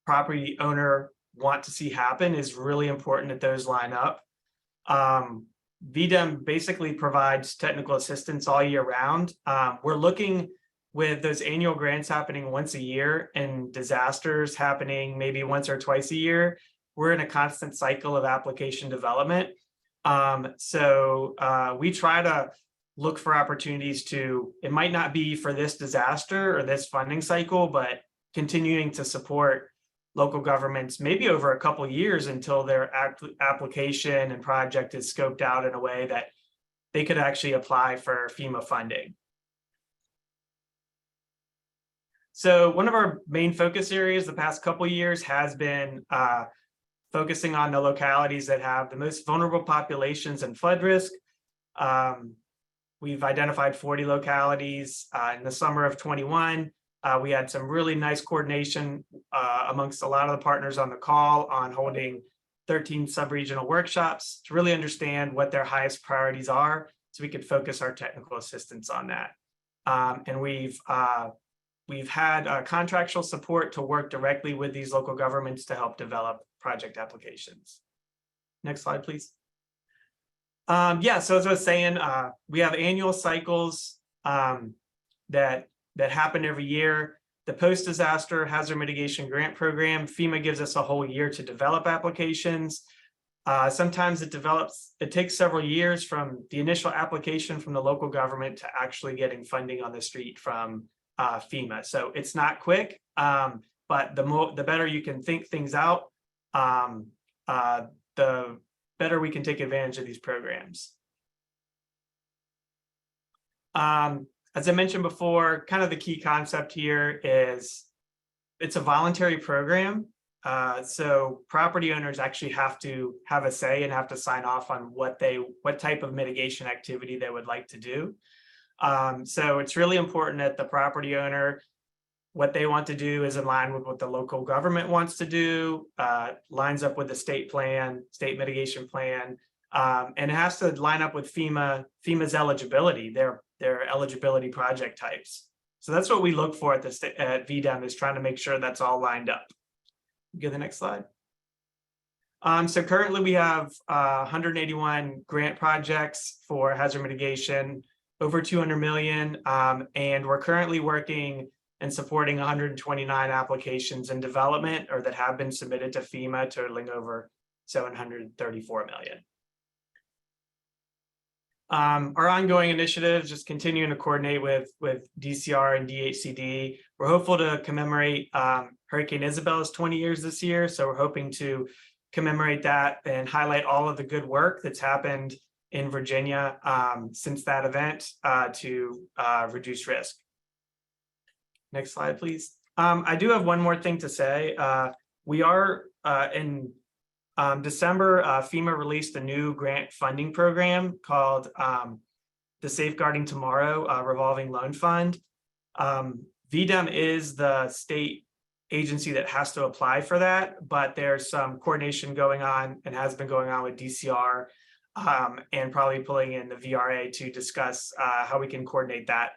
property owner want to see happen is really important that those line up. VDEM basically provides technical assistance all year round. We're looking with those annual grants happening once a year and disasters happening maybe once or twice a year. We're in a constant cycle of application development. So we try to look for opportunities it might not be for this disaster or this funding cycle, but continuing to support local governments maybe over a couple of years until their application and project is scoped out in a way that they could actually apply for FEMA funding. So one of our main focus areas the past couple of years has been focusing on the localities that have the most vulnerable populations and flood risk. We've identified 40 localities in the summer of 21. We had some really nice coordination amongst a lot of the partners on the call on holding 13 sub-regional workshops to really understand what their highest priorities are, so we could focus our technical assistance on that. And we've had contractual support to work directly with these local governments to help develop project applications. Next slide, please. Yeah, so as I was saying, we have annual cycles that happen every year. The post-disaster hazard mitigation grant program, FEMA gives us a whole year to develop applications. Sometimes it takes several years from the initial application from the local government to actually getting funding on the street from FEMA. So it's not quick, but the better you can think things out, the better we can take advantage of these programs. As I mentioned before, kind of the key concept here is it's a voluntary program. So property owners actually have to have a say and have to sign off on what type of mitigation activity they would like to do. So it's really important that the property owner, what they want to do is in line with what the local government wants to do, lines up with the state plan, state mitigation plan, and it has to line up with FEMA's eligibility, their eligibility project types. So that's what we look for at VDEM, is trying to make sure that's all lined up. Go to the next slide. So currently we have 181 grant projects for hazard mitigation, over 200 million, and we're currently working and supporting 129 applications in development or that have been submitted to FEMA, totaling over 734 million. Our ongoing initiatives, just continuing to coordinate with DCR and DHCD. We're hopeful to commemorate Hurricane Isabel's 20 years this year. So we're hoping to commemorate that and highlight all of the good work that's happened in Virginia since that event to reduce risk. Next slide, please. I do have one more thing to say. We are in December, FEMA released a new grant funding program called the Safeguarding Tomorrow Revolving Loan Fund. VDEM is the state agency that has to apply for that, but there's some coordination going on and has been going on with DCR and probably pulling in the VRA to discuss how we can coordinate that,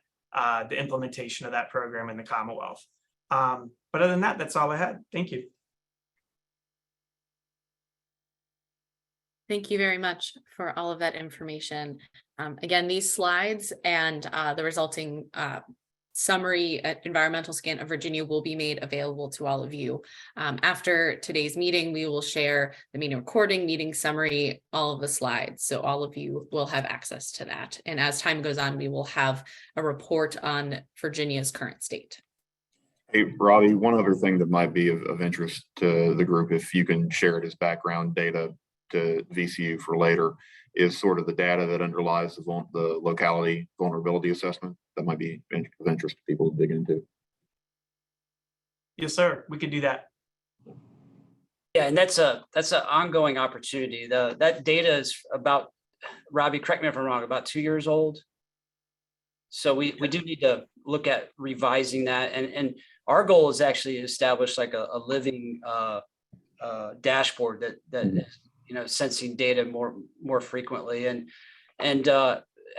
the implementation of that program in the Commonwealth. But other than that, that's all I had. Thank you. Thank you very much for all of that information. Again, these slides and the resulting summary environmental scan of Virginia will be made available to all of you. After today's meeting, we will share the meeting recording, meeting summary, all of the slides. So all of you will have access to that. And as time goes on, we will have a report on Virginia's current state. Hey, Robbie, one other thing that might be of interest to the group, if you can share it as background data to VCU for later, is sort of the data that underlies the locality vulnerability assessment. That might be of interest to people to dig into. Yes, sir. We could do that. Yeah, and that's an ongoing opportunity. That data is about, Robbie, correct me if I'm wrong, about 2 years old. So we do need to look at revising that. And our goal is actually to establish like a living dashboard that is, you know, sensing data more frequently. And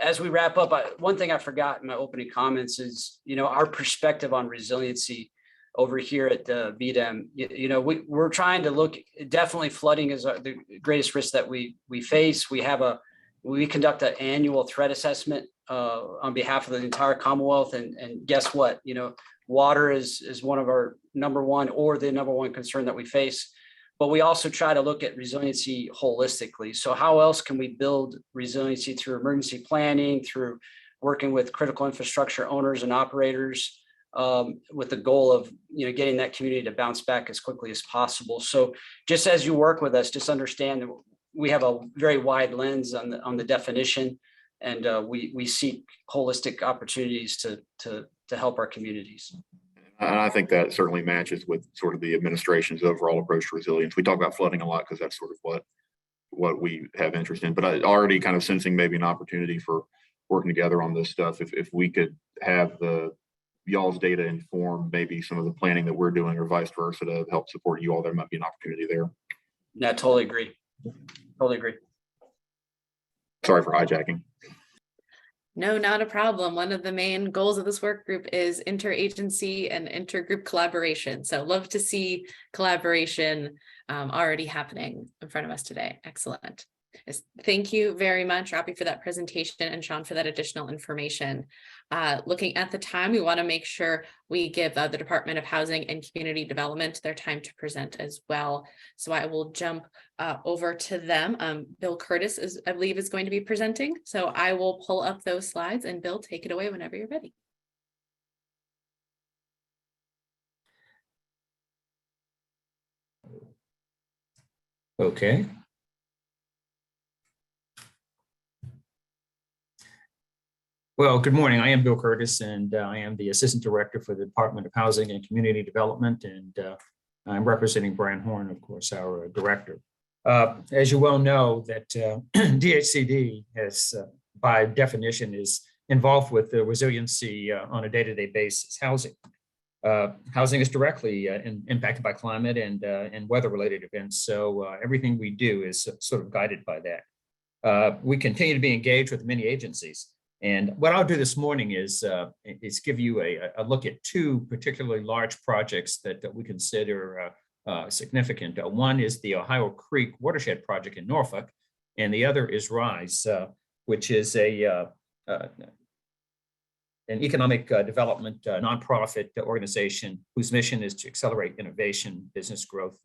as we wrap up, one thing I forgot in my opening comments is, you know, our perspective on resiliency over here at the VDEM. You know, we're trying to look, definitely flooding is the greatest risk that we face. We conduct an annual threat assessment on behalf of the entire Commonwealth. And guess what? You know, water is one of our number one concern that we face. But we also try to look at resiliency holistically. So how else can we build resiliency through emergency planning, through working with critical infrastructure owners and operators, with the goal of, you know, getting that community to bounce back as quickly as possible. So just as you work with us, just understand that we have a very wide lens on the definition, and we seek holistic opportunities to help our communities. And I think that certainly matches with sort of the administration's overall approach to resilience. We talk about flooding a lot because that's sort of what we have interest in, but I already kind of sensing maybe an opportunity for working together on this stuff. If we could have y'all's data inform maybe some of the planning that we're doing, or vice versa, to help support you all, there might be an opportunity there. Yeah, totally agree. Totally agree. Sorry for hijacking. No, not a problem. One of the main goals of this work group is interagency and intergroup collaboration. So love to see collaboration already happening in front of us today. Excellent. Thank you very much, Robbie, for that presentation, and Sean for that additional information. Looking at the time, we want to make sure we give the Department of Housing and Community Development their time to present as well. So I will jump over to them. Bill Curtis, I believe, is going to be presenting. So I will pull up those slides, and Bill, take it away whenever you're ready. Okay. Well, good morning. I am Bill Curtis, and I am the Assistant Director for the Department of Housing and Community Development, and I'm representing Brian Horn, of course, our Director. As you well know, that DHCD has, by definition, is involved with the resiliency on a day-to-day basis. Housing is directly impacted by climate and weather-related events, so everything we do is sort of guided by that. We continue to be engaged with many agencies. And what I'll do this morning is give you a look at two particularly large projects that we consider significant. One is the Ohio Creek Watershed Project in Norfolk, and the other is RISE, which is an economic development nonprofit organization whose mission is to accelerate innovation, business growth,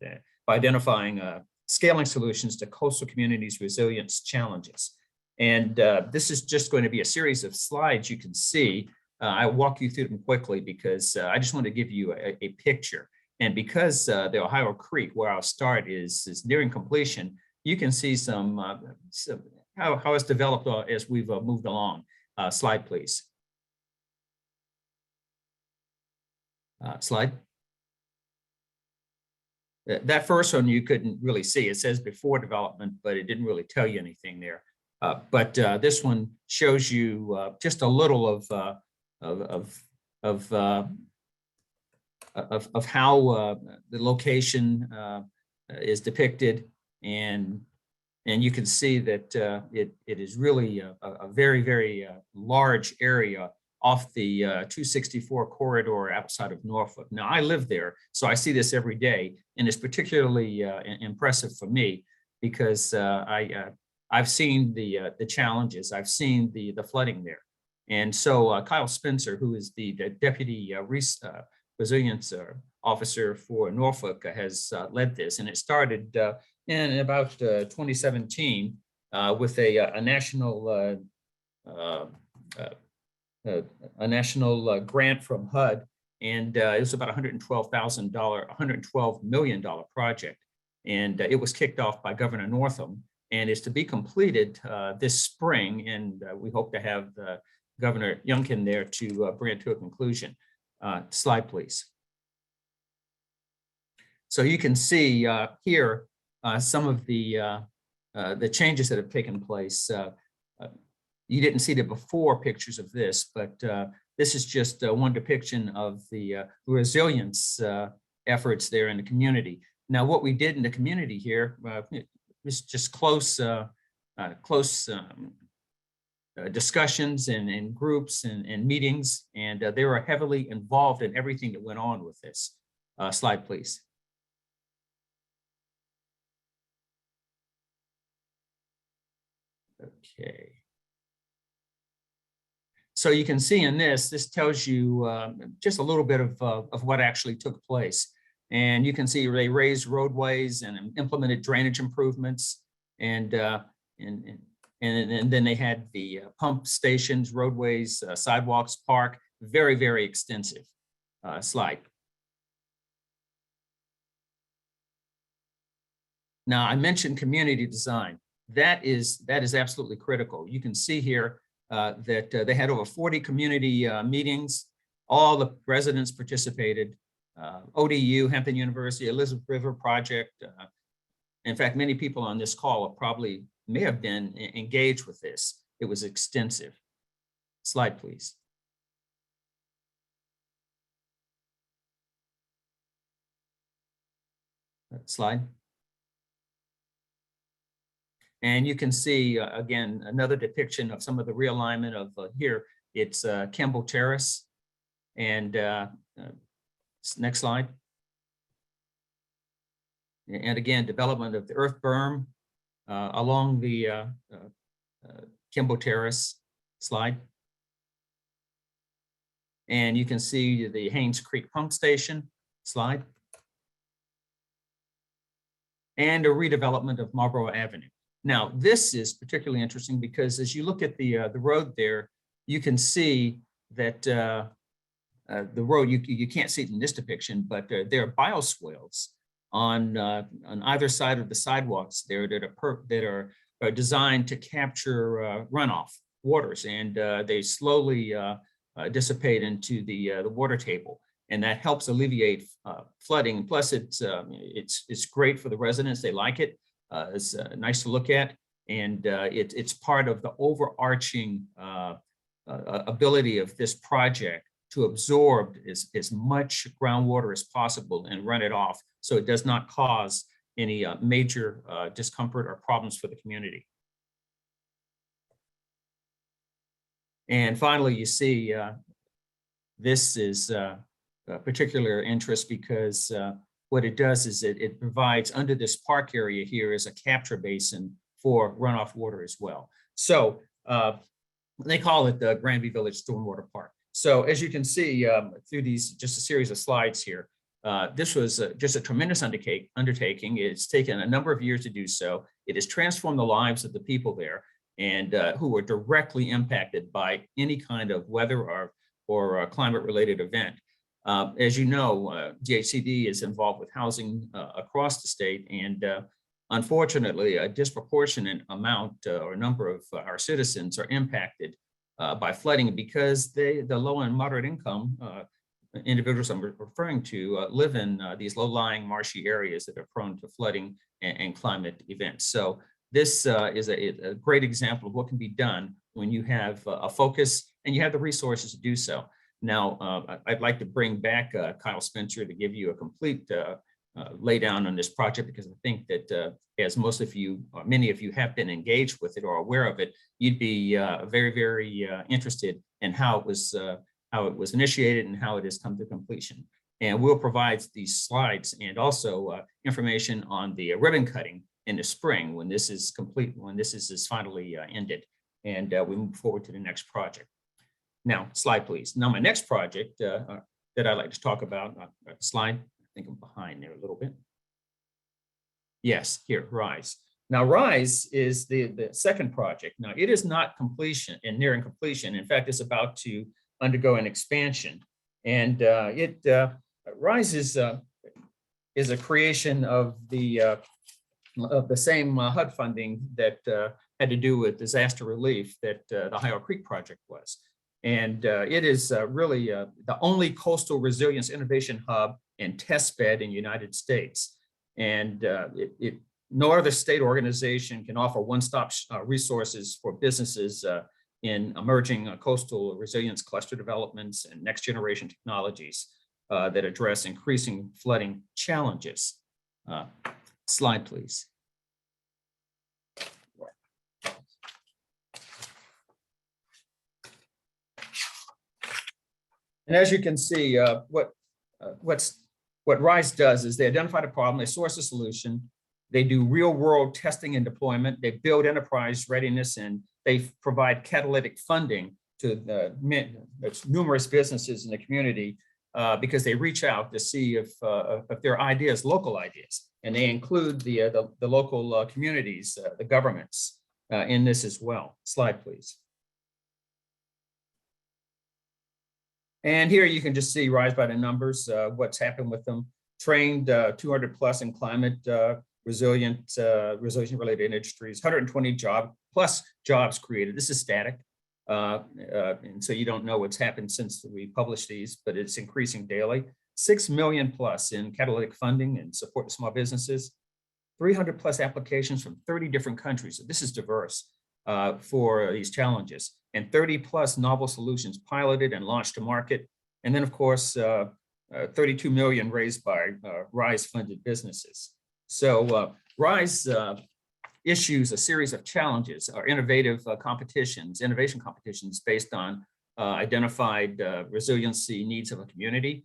by identifying scaling solutions to coastal communities' resilience challenges. And this is just going to be a series of slides you can see. I'll walk you through them quickly because I just want to give you a picture. And because the Ohio Creek, where I'll start, is nearing completion, you can see some how it's developed as we've moved along. Slide, please. Slide. that first one you couldn't really see. It says before development, but it didn't really tell you anything there. But this one shows you just a little of how the location is depicted, and you can see that it is really a very large area off the 264 corridor outside of Norfolk. Now, I live there, so I see this every day, and it's particularly impressive for me because I've seen the challenges, I've seen the flooding there. And so Kyle Spencer, who is the Deputy Resilience Officer for Norfolk, has led this, and it started in about 2017 with a national grant from HUD, and it was about $112 million project, and it was kicked off by Governor Northam, and is to be completed this spring, and we hope to have Governor Youngkin there to bring it to a conclusion. Slide, please. So you can see here some of the changes that have taken place. You didn't see the before pictures of this, but this is just one depiction of the resilience efforts there in the community. Now, what we did in the community here was just close discussions and groups and meetings, and they were heavily involved in everything that went on with this. Slide, please. Okay. So you can see in this tells you just a little bit of what actually took place. And you can see they raised roadways and implemented drainage improvements. And then they had the pump stations, roadways, sidewalks, park, very extensive. Slide. Now, I mentioned community design. That is absolutely critical. You can see here that they had over 40 community meetings. All the residents participated. ODU, Hampton University, Elizabeth River Project. In fact, many people on this call probably may have been engaged with this. It was extensive. Slide, please. Slide. And you can see, again, another depiction of some of the realignment of here. It's Kimball Terrace. And next slide. And again, development of the earth berm along the Kimball Terrace. Slide. And you can see the Haynes Creek Pump Station. Slide. And a redevelopment of Marlborough Avenue. Now, this is particularly interesting because as you look at the road there, you can see that the road, you can't see it in this depiction, but there are bioswales on either side of the sidewalks there that are designed to capture runoff waters, and they slowly dissipate into the water table, and that helps alleviate flooding. Plus, it's great for the residents; they like it. It's nice to look at, and it's part of the overarching ability of this project to absorb as much groundwater as possible and run it off so it does not cause any major discomfort or problems for the community. And finally, you see this is a particular interest because what it does is it provides under this park area here is a capture basin for runoff water as well. So they call it the Granby Village Stormwater Park. So as you can see through these, just a series of slides here, this was just a tremendous undertaking. It's taken a number of years to do so. It has transformed the lives of the people there and who were directly impacted by any kind of weather or climate related event. As you know, DHCD is involved with housing across the state, and unfortunately, a disproportionate amount or number of our citizens are impacted by flooding because the low and moderate income individuals I'm referring to live in these low-lying marshy areas that are prone to flooding and climate events. So this is a great example of what can be done when you have a focus and you have the resources to do so. Now, I'd like to bring back Kyle Spencer to give you a complete lay down on this project, because I think that as most of you, or many of you have been engaged with it or aware of it, you'd be very, very interested in how it was initiated and how it has come to completion. And we'll provide these slides and also information on the ribbon cutting in the spring when this is complete, when this is finally ended, and we move forward to the next project. Now, slide please. Now, my next project that I'd like to talk about, slide, I think I'm behind there a little bit. Yes, here, RISE. Now, RISE is the second project. Now, it is not completion and nearing completion. In fact, it's about to undergo an expansion. And RISE is a creation of the same HUD funding that had to do with disaster relief that the Ohio Creek project was. And it is really the only coastal resilience innovation hub and test bed in the United States. And no other state organization can offer one-stop resources for businesses in emerging coastal resilience cluster developments and next generation technologies that address increasing flooding challenges. Slide, please. And as you can see, what RISE does is they identify the problem, they source a solution, they do real world testing and deployment, they build enterprise readiness, and they provide catalytic funding to the numerous businesses in the community because they reach out to see if there are ideas, local ideas, and they include the local communities, the governments in this as well. Slide, please. And here you can just see RISE by the numbers, what's happened with them. Trained 200 plus in climate resilience related industries, 120 jobs created. This is static. And so you don't know what's happened since we published these, but it's increasing daily. 6 million plus in catalytic funding and support to small businesses, 300 plus applications from 30 different countries. So this is diverse for these challenges, and 30 plus novel solutions piloted and launched to market. And then of course, 32 million raised by RISE funded businesses. So RISE issues a series of challenges or innovation competitions based on identified resiliency needs of a community,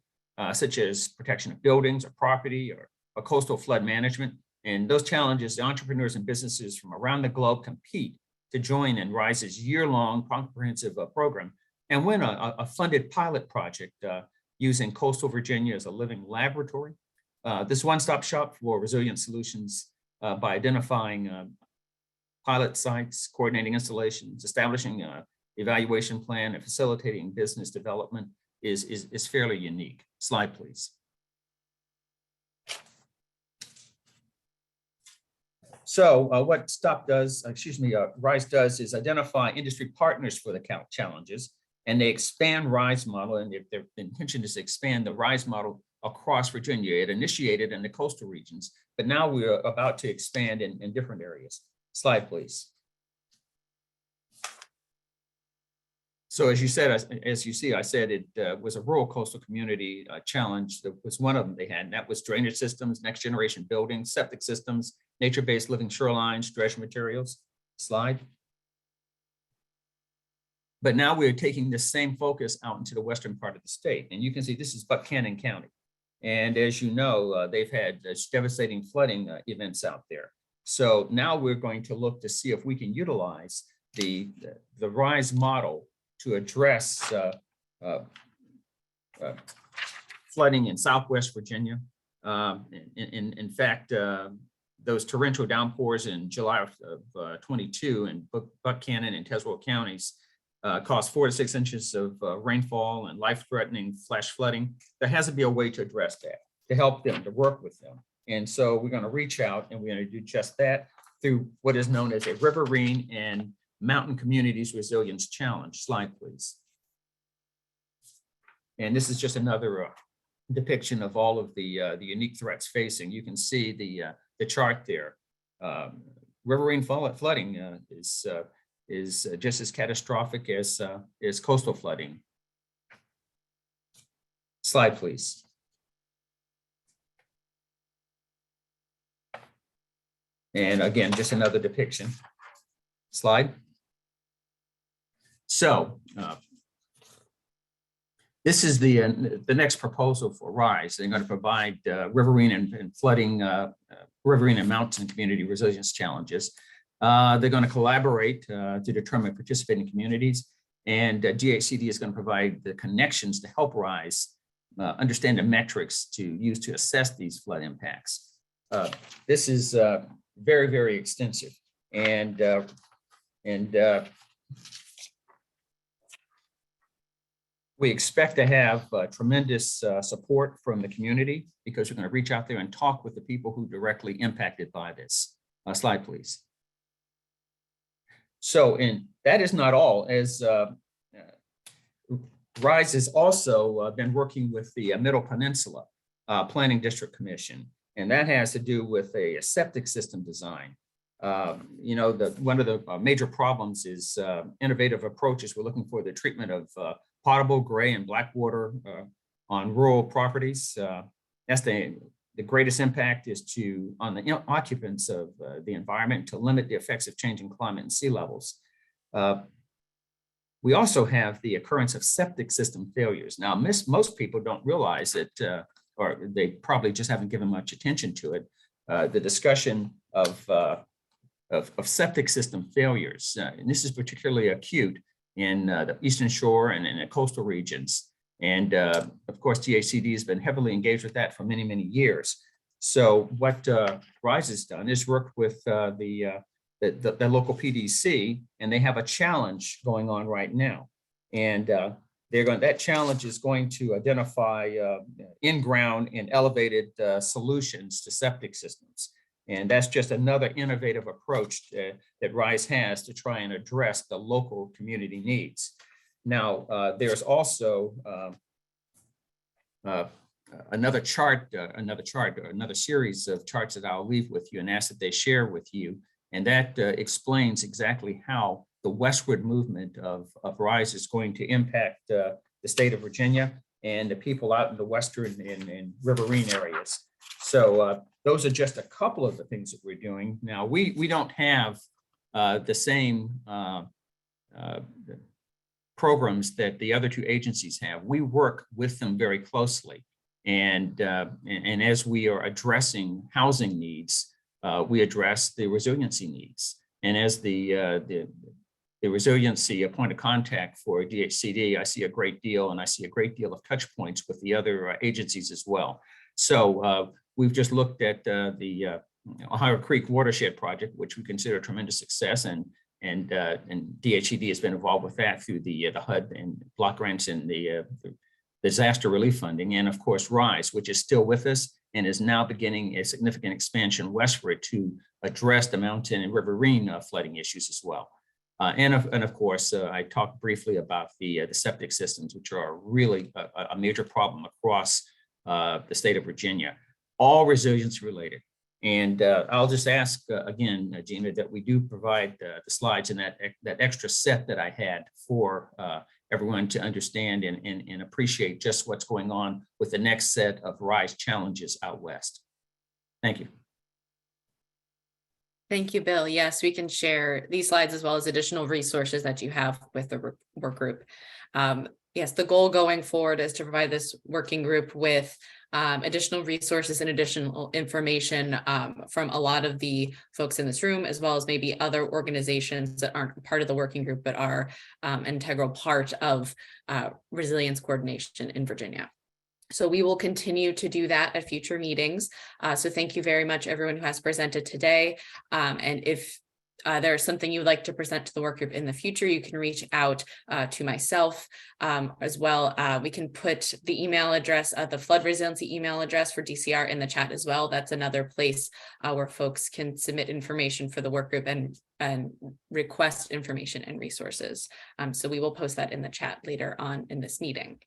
such as protection of buildings or property or coastal flood management. And those challenges, the entrepreneurs and businesses from around the globe compete to join in RISE's year-long comprehensive program and win a funded pilot project using coastal Virginia as a living laboratory. This one-stop shop for resilient solutions by identifying pilot sites, coordinating installations, establishing an evaluation plan, and facilitating business development is fairly unique. Slide, please. So what RISE does is identify industry partners for the challenges, and they expand RISE model, and their intention is to expand the RISE model across Virginia. It initiated in the coastal regions, but now we're about to expand in different areas. Slide, please. So as you see, I said it was a rural coastal community challenge. That was one of them they had, and that was drainage systems, next generation buildings, septic systems, nature-based living shorelines, dredge materials. Slide. But now we're taking this same focus out into the western part of the state. And you can see this is Buchanan County. And as you know, they've had devastating flooding events out there. So now we're going to look to see if we can utilize the RISE model to address flooding in Southwest Virginia. In fact, those torrential downpours in July of 22 in Buchanan and Tazewell counties caused 4 to 6 inches of rainfall and life-threatening flash flooding. There has to be a way to address that, to help them, to work with them. And so we're going to reach out and we're going to do just that through what is known as a Riverine and Mountain Communities Resilience Challenge. Slide, please. And this is just another depiction of all of the unique threats facing. You can see the chart there. Riverine flooding is just as catastrophic as coastal flooding. Slide, please. And again, just another depiction. Slide. So this is the next proposal for RISE. They're going to provide riverine and flooding, riverine and mountain community resilience challenges. They're going to collaborate to determine participating communities, and DHCD is going to provide the connections to help RISE understand the metrics to use to assess these flood impacts. This is very, very extensive, and we expect to have tremendous support from the community, because we're going to reach out there and talk with the people who are directly impacted by this. Slide, please. So, and that is not all, as RISE has also been working with the Middle Peninsula Planning District Commission, and that has to do with a septic system design. You know, one of the major problems is innovative approaches. We're looking for the treatment of potable, gray, and black water on rural properties. That's the greatest impact is on the occupants of the environment, to limit the effects of changing climate and sea levels. We also have the occurrence of septic system failures. Now, most people don't realize it, or they probably just haven't given much attention to it. The discussion of septic system failures, and this is particularly acute in the Eastern Shore and in the coastal regions. And of course, DHCD has been heavily engaged with that for many, many years. So what RISE has done is work with the local PDC, and they have a challenge going on right now. And that challenge is going to identify in-ground and elevated solutions to septic systems. And that's just another innovative approach that RISE has to try and address the local community needs. Now, there's also another series of charts that I'll leave with you and ask that they share with you. And that explains exactly how the westward movement of RISE is going to impact the state of Virginia and the people out in the western and riverine areas. So those are just a couple of the things that we're doing. Now, we don't have the same programs that the other two agencies have. We work with them very closely. And as we are addressing housing needs, we address the resiliency needs. And as the resiliency point of contact for DHCD, I see a great deal, and I see a great deal of touch points with the other agencies as well. So we've just looked at the Ohio Creek Watershed Project, which we consider a tremendous success, and DHCD has been involved with that through the HUD and block grants and the disaster relief funding, and of course RISE, which is still with us and is now beginning a significant expansion westward to address the mountain and riverine flooding issues as well. And of course, I talked briefly about the septic systems, which are really a major problem across the state of Virginia, all resilience related. And I'll just ask again, Gina, that we do provide the slides in that extra set that I had for everyone to understand and appreciate just what's going on with the next set of RISE challenges out west. Thank you. Thank you, Bill. Yes, we can share these slides as well as additional resources that you have with the work group. Yes, the goal going forward is to provide this working group with additional resources and additional information from a lot of the folks in this room, as well as maybe other organizations that aren't part of the working group, but are an integral part of resilience coordination in Virginia. So we will continue to do that at future meetings. So thank you very much, everyone who has presented today. And if there's something you'd like to present to the work group in the future, you can reach out to myself as well. We can put the email address, the flood resiliency email address for DCR in the chat as well. That's another place where folks can submit information for the work group and request information and resources. So we will post that in the chat later on in this meeting.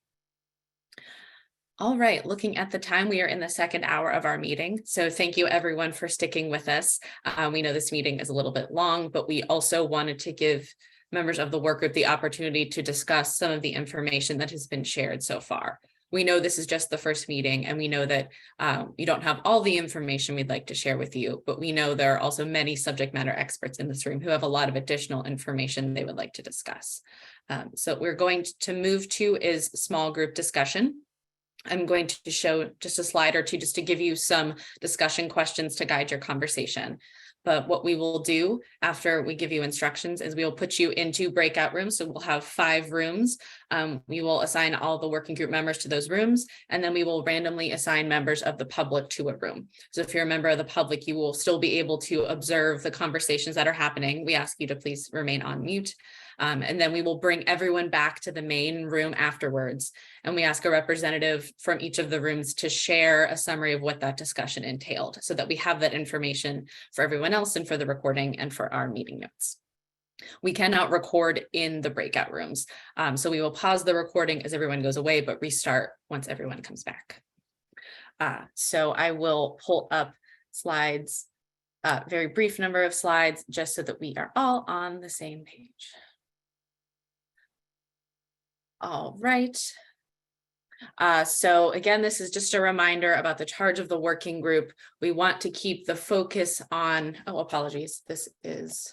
All right, looking at the time, we are in the second hour of our meeting. So thank you everyone for sticking with us. We know this meeting is a little bit long, but we also wanted to give members of the work group the opportunity to discuss some of the information that has been shared so far. We know this is just the first meeting, and we know that you don't have all the information we'd like to share with you, but we know there are also many subject matter experts in this room who have a lot of additional information they would like to discuss. So what we're going to move to is small group discussion. I'm going to show just a slide or two just to give you some discussion questions to guide your conversation. But what we will do after we give you instructions is we will put you into breakout rooms. So we'll have 5 rooms. We will assign all the working group members to those rooms, and then we will randomly assign members of the public to a room. So if you're a member of the public, you will still be able to observe the conversations that are happening. We ask you to please remain on mute. And then we will bring everyone back to the main room afterwards. And we ask a representative from each of the rooms to share a summary of what that discussion entailed so that we have that information for everyone else and for the recording and for our meeting notes. We cannot record in the breakout rooms. So we will pause the recording as everyone goes away, but restart once everyone comes back. So I will pull up slides, very brief number of slides, just so that we are all on the same page. All right. So again, this is just a reminder about the charge of the working group. We want to keep the focus on, oh, apologies. This is,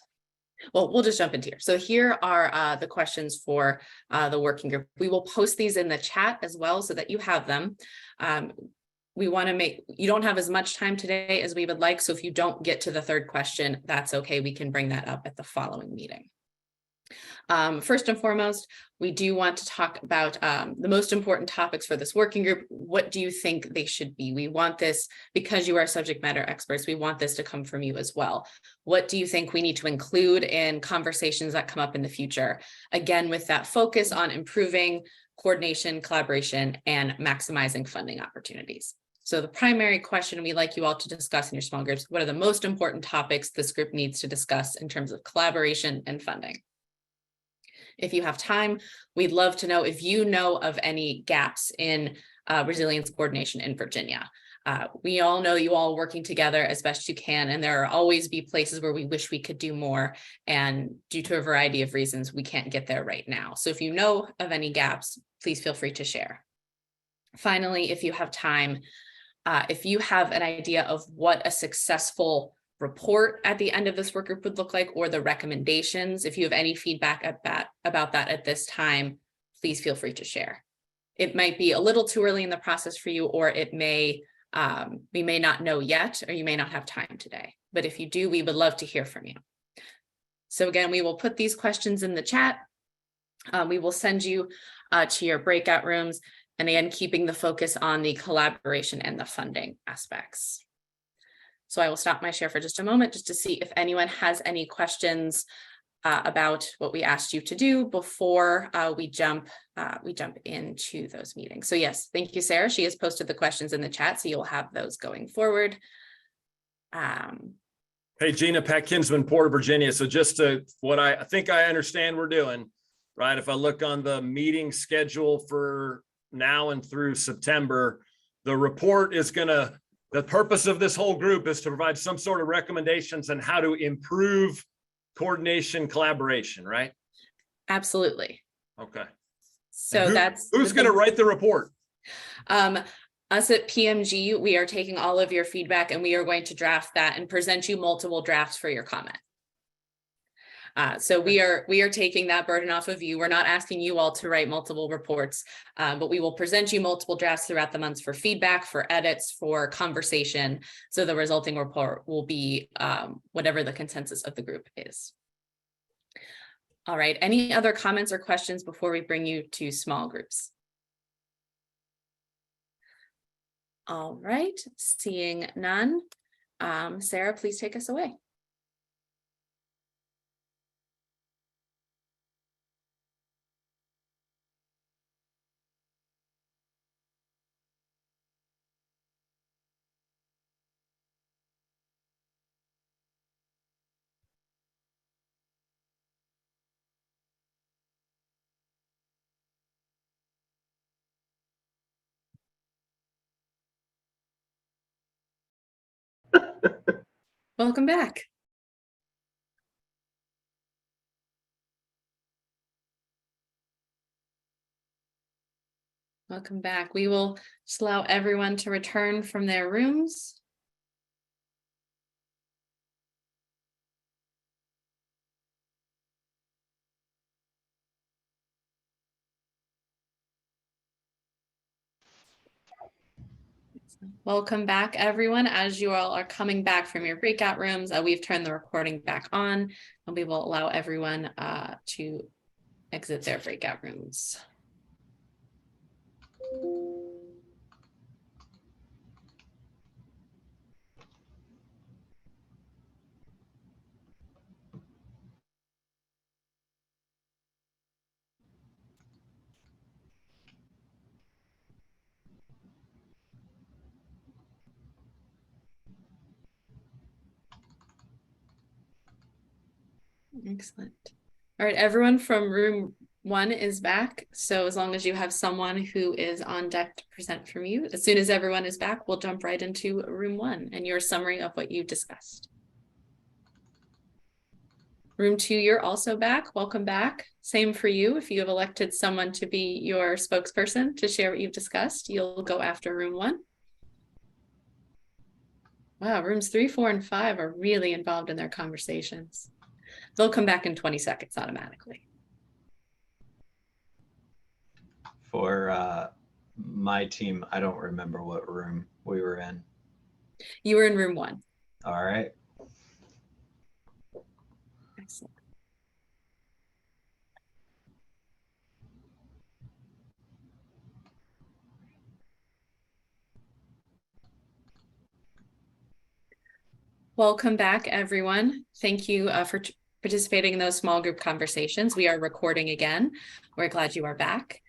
well, we'll just jump into here. So here are the questions for the working group. We will post these in the chat as well so that you have them. We want to make, you don't have as much time today as we would like. So if you don't get to the third question, that's okay. We can bring that up at the following meeting. First and foremost, we do want to talk about the most important topics for this working group. What do you think they should be? We want this, because you are subject matter experts, we want this to come from you as well. What do you think we need to include in conversations that come up in the future? Again, with that focus on improving coordination, collaboration, and maximizing funding opportunities. So the primary question we'd like you all to discuss in your small groups: what are the most important topics this group needs to discuss in terms of collaboration and funding? If you have time, we'd love to know if you know of any gaps in resilience coordination in Virginia. We all know you all working together as best you can, and there will always be places where we wish we could do more, and due to a variety of reasons, we can't get there right now. So if you know of any gaps, please feel free to share. Finally, if you have time, if you have an idea of what a successful report at the end of this work group would look like, or the recommendations, if you have any feedback about that at this time, please feel free to share. It might be a little too early in the process for you, or it may, we may not know yet, or you may not have time today. But if you do, we would love to hear from you. So again, we will put these questions in the chat. We will send you to your breakout rooms, and again, keeping the focus on the collaboration and the funding aspects. So I will stop my share for just a moment just to see if anyone has any questions about what we asked you to do before we jump into those meetings. So yes, thank you, Sarah. She has posted the questions in the chat, so you'll have those going forward. Hey, Gina, Pat Kinsman, Port of Virginia. So just to what I think I understand we're doing, right? If I look on the meeting schedule for now and through September, the report is gonna, the purpose of this whole group is to provide some sort of recommendations on how to improve coordination, collaboration, right? Absolutely. Okay. So that's who's going to write the report? Us at PMG, we are taking all of your feedback and we are going to draft that and present you multiple drafts for your comment. So we are taking that burden off of you. We're not asking you all to write multiple reports, but we will present you multiple drafts throughout the months for feedback, for edits, for conversation. So the resulting report will be whatever the consensus of the group is. All right, any other comments or questions before we bring you to small groups? All right, seeing none. Sarah, please take us away. Welcome back. Welcome back. We will just allow everyone to return from their rooms. Welcome back, everyone. As you all are coming back from your breakout rooms, we've turned the recording back on, and we will allow everyone to exit their breakout rooms. Excellent. All right, everyone from room 1 is back. So as long as you have someone who is on deck to present from you, as soon as everyone is back, we'll jump right into room 1 and your summary of what you discussed. Room 2, you're also back. Welcome back. Same for you. If you have elected someone to be your spokesperson to share what you've discussed, you'll go after room 1. Wow, rooms 3, 4, and 5 are really involved in their conversations. They'll come back in 20 seconds automatically. For my team, I don't remember what room we were in. You were in room 1. All right. Excellent. Welcome back, everyone. Thank you for participating in those small group conversations. We are recording again. We're glad you are back.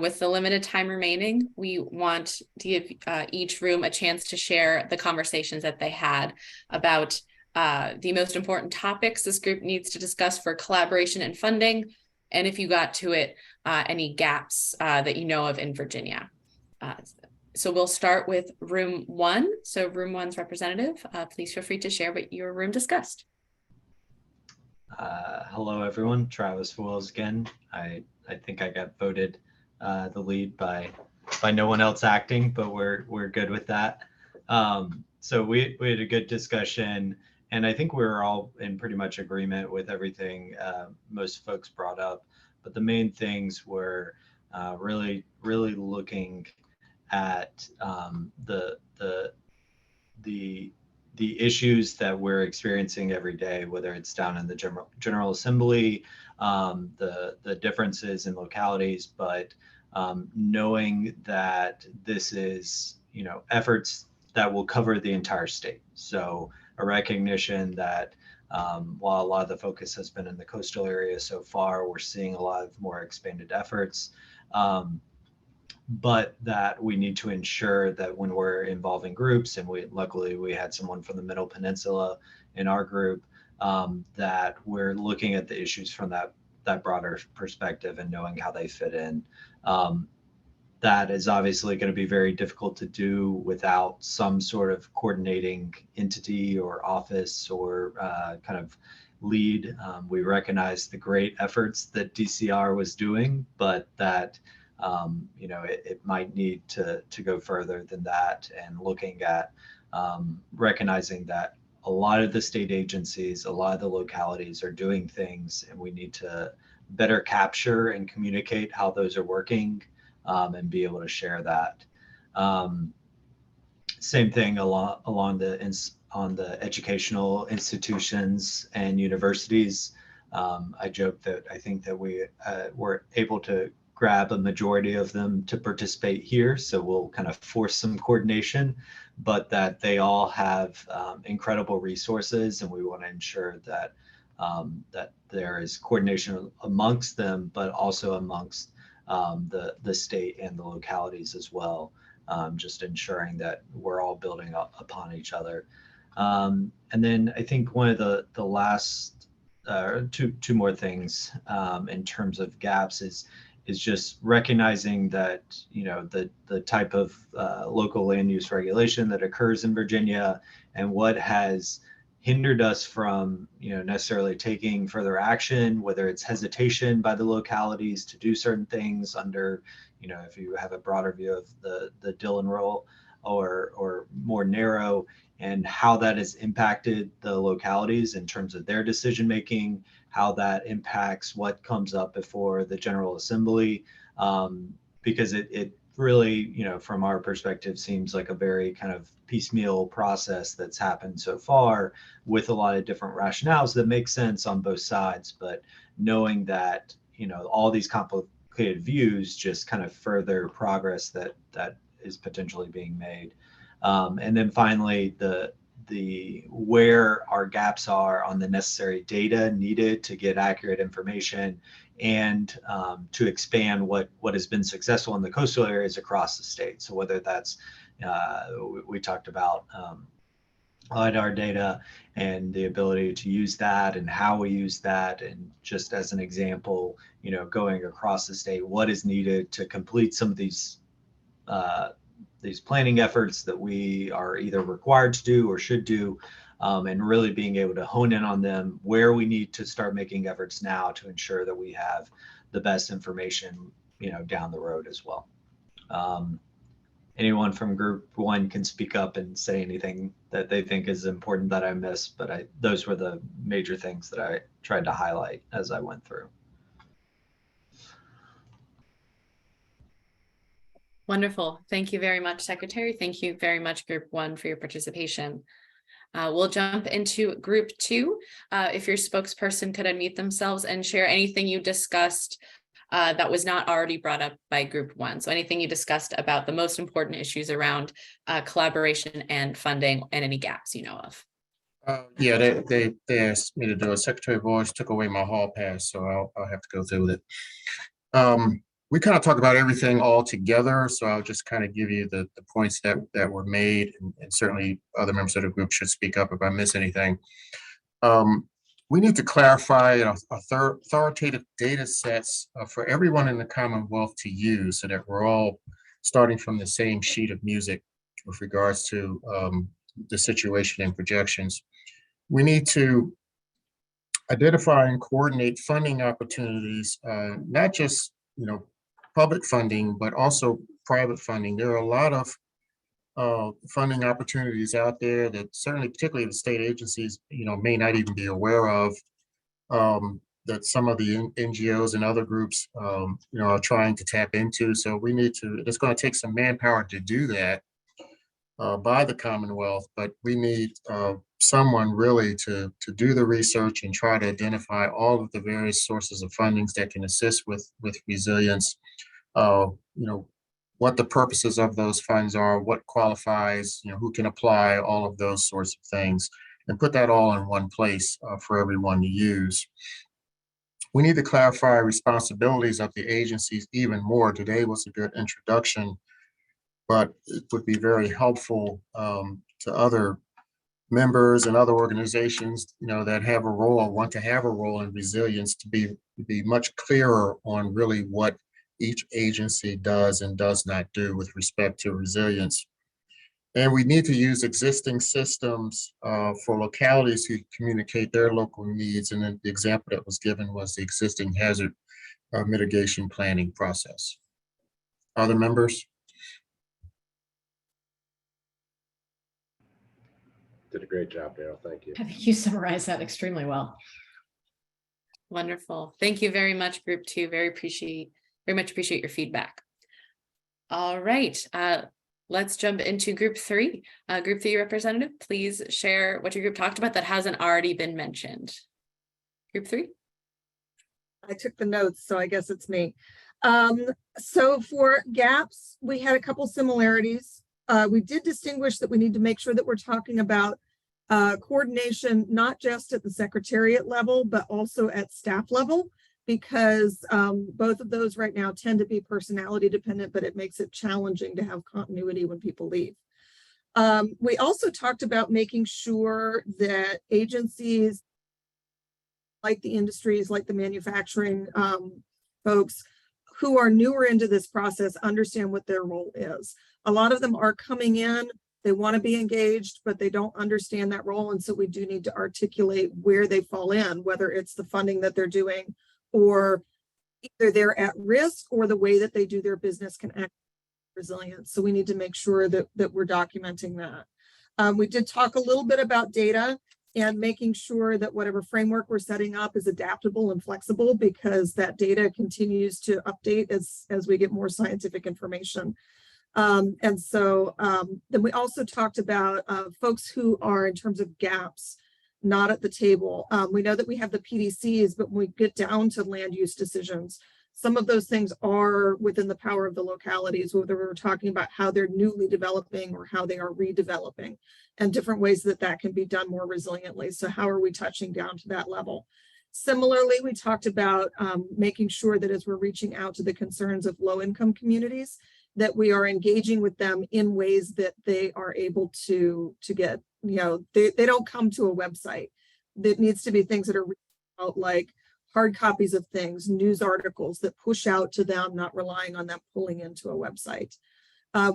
With the limited time remaining, we want to give each room a chance to share the conversations that they had about the most important topics this group needs to discuss for collaboration and funding, and if you got to it, any gaps that you know of in Virginia. So we'll start with room 1. So room 1's representative, please feel free to share what your room discussed. Hello, everyone. Travis Foils again. I think I got voted the lead by no one else acting, but we're good with that. So we had a good discussion, and I think we were all in pretty much agreement with everything most folks brought up. But the main things were really looking at the issues that we're experiencing every day, whether it's down in the General Assembly, the differences in localities, but knowing that this is, efforts that will cover the entire state. So a recognition that while a lot of the focus has been in the coastal area so far, we're seeing a lot of more expanded efforts. But that we need to ensure that when we're involving groups, and luckily we had someone from the Middle Peninsula in our group, that we're looking at the issues from that broader perspective and knowing how they fit in. That is obviously going to be very difficult to do without some sort of coordinating entity or office or kind of lead. We recognize the great efforts that DCR was doing, but that it might need to go further than that, and looking at recognizing that a lot of the state agencies, a lot of the localities are doing things, and we need to better capture and communicate how those are working, and be able to share that. Same thing on the educational institutions and universities. I joke that I think that we were able to grab a majority of them to participate here. So we'll kind of force some coordination, but that they all have incredible resources, and we want to ensure that that there is coordination amongst them, but also amongst the state and the localities as well. Just ensuring that we're all building up upon each other. And then I think one of the last two more things in terms of gaps is just recognizing that, you know, the type of local land use regulation that occurs in Virginia and what has hindered us from, you know, necessarily taking further action, whether it's hesitation by the localities to do certain things under, you know, if you have a broader view of the Dillon rule or more narrow, and how that has impacted the localities in terms of their decision making, how that impacts what comes up before the General Assembly, because it really, you know, from our perspective, seems like a very kind of piecemeal process that's happened so far with a lot of different rationales that make sense on both sides. But knowing that, you know, all these complicated views just kind of further progress that is potentially being made. And then finally, the where our gaps are on the necessary data needed to get accurate information and to expand what has been successful in the coastal areas across the state. So whether that's, we talked about LiDAR data and the ability to use that and how we use that. And just as an example, you know, going across the state, what is needed to complete some of these planning efforts that we are either required to do or should do, and really being able to hone in on them, where we need to start making efforts now to ensure that we have the best information, you know, down the road as well. Anyone from group one can speak up and say anything that they think is important that I missed, but those were the major things that I tried to highlight as I went through. Wonderful. Thank you very much, Secretary. Thank you very much, Group 1, for your participation. We'll jump into Group 2. If your spokesperson could unmute themselves and share anything you discussed that was not already brought up by Group 1. So anything you discussed about the most important issues around collaboration and funding and any gaps you know of. Yeah, they asked me to do it. Secretary Boyce took away my hall pass, so I'll have to go through with it. We kind of talked about everything all together, so I'll just kind of give you the points that were made, and certainly other members of the group should speak up if I miss anything. We need to clarify authoritative data sets for everyone in the Commonwealth to use so that we're all starting from the same sheet of music with regards to the situation and projections. We need to identify and coordinate funding opportunities, not just, you know, public funding, but also private funding. There are a lot of funding opportunities out there that certainly, particularly the state agencies, you know, may not even be aware of, that some of the NGOs and other groups, you know, are trying to tap into. So we need to, it's going to take some manpower to do that by the Commonwealth, but we need someone really to do the research and try to identify all of the various sources of fundings that can assist with resilience. You know, what the purposes of those funds are, what qualifies, you know, who can apply, all of those sorts of things, and put that all in one place for everyone to use. We need to clarify responsibilities of the agencies even more. Today was a good introduction, but it would be very helpful to other members and other organizations, you know, that have a role or want to have a role in resilience to be much clearer on really what each agency does and does not do with respect to resilience. And we need to use existing systems for localities who communicate their local needs. And then the example that was given was the existing hazard mitigation planning process. Other members? Did a great job, Daryl. Thank you. I think you summarized that extremely well. Wonderful. Thank you very much, Group 2. Very much appreciate your feedback. All right. Let's jump into Group 3. Group 3 representative, please share what your group talked about that hasn't already been mentioned. Group 3. I took the notes, so I guess it's me. So for gaps, we had a couple similarities. We did distinguish that we need to make sure that we're talking about coordination, not just at the secretariat level, but also at staff level, because both of those right now tend to be personality dependent, but it makes it challenging to have continuity when people leave. We also talked about making sure that agencies like the industries, like the manufacturing folks who are newer into this process understand what their role is. A lot of them are coming in, they want to be engaged, but they don't understand that role. And so we do need to articulate where they fall in, whether it's the funding that they're doing, or either they're at risk, or the way that they do their business can act resilience. So we need to make sure that we're documenting that. We did talk a little bit about data and making sure that whatever framework we're setting up is adaptable and flexible, because that data continues to update as we get more scientific information. And so then we also talked about folks who are, in terms of gaps, not at the table. We know that we have the PDCs, but when we get down to land use decisions, some of those things are within the power of the localities, whether we're talking about how they're newly developing or how they are redeveloping, and different ways that that can be done more resiliently. So how are we touching down to that level? Similarly, we talked about making sure that as we're reaching out to the concerns of low-income communities, that we are engaging with them in ways that they are able to get, they don't come to a website. That needs to be things that are out, like hard copies of things, news articles that push out to them, not relying on them pulling into a website.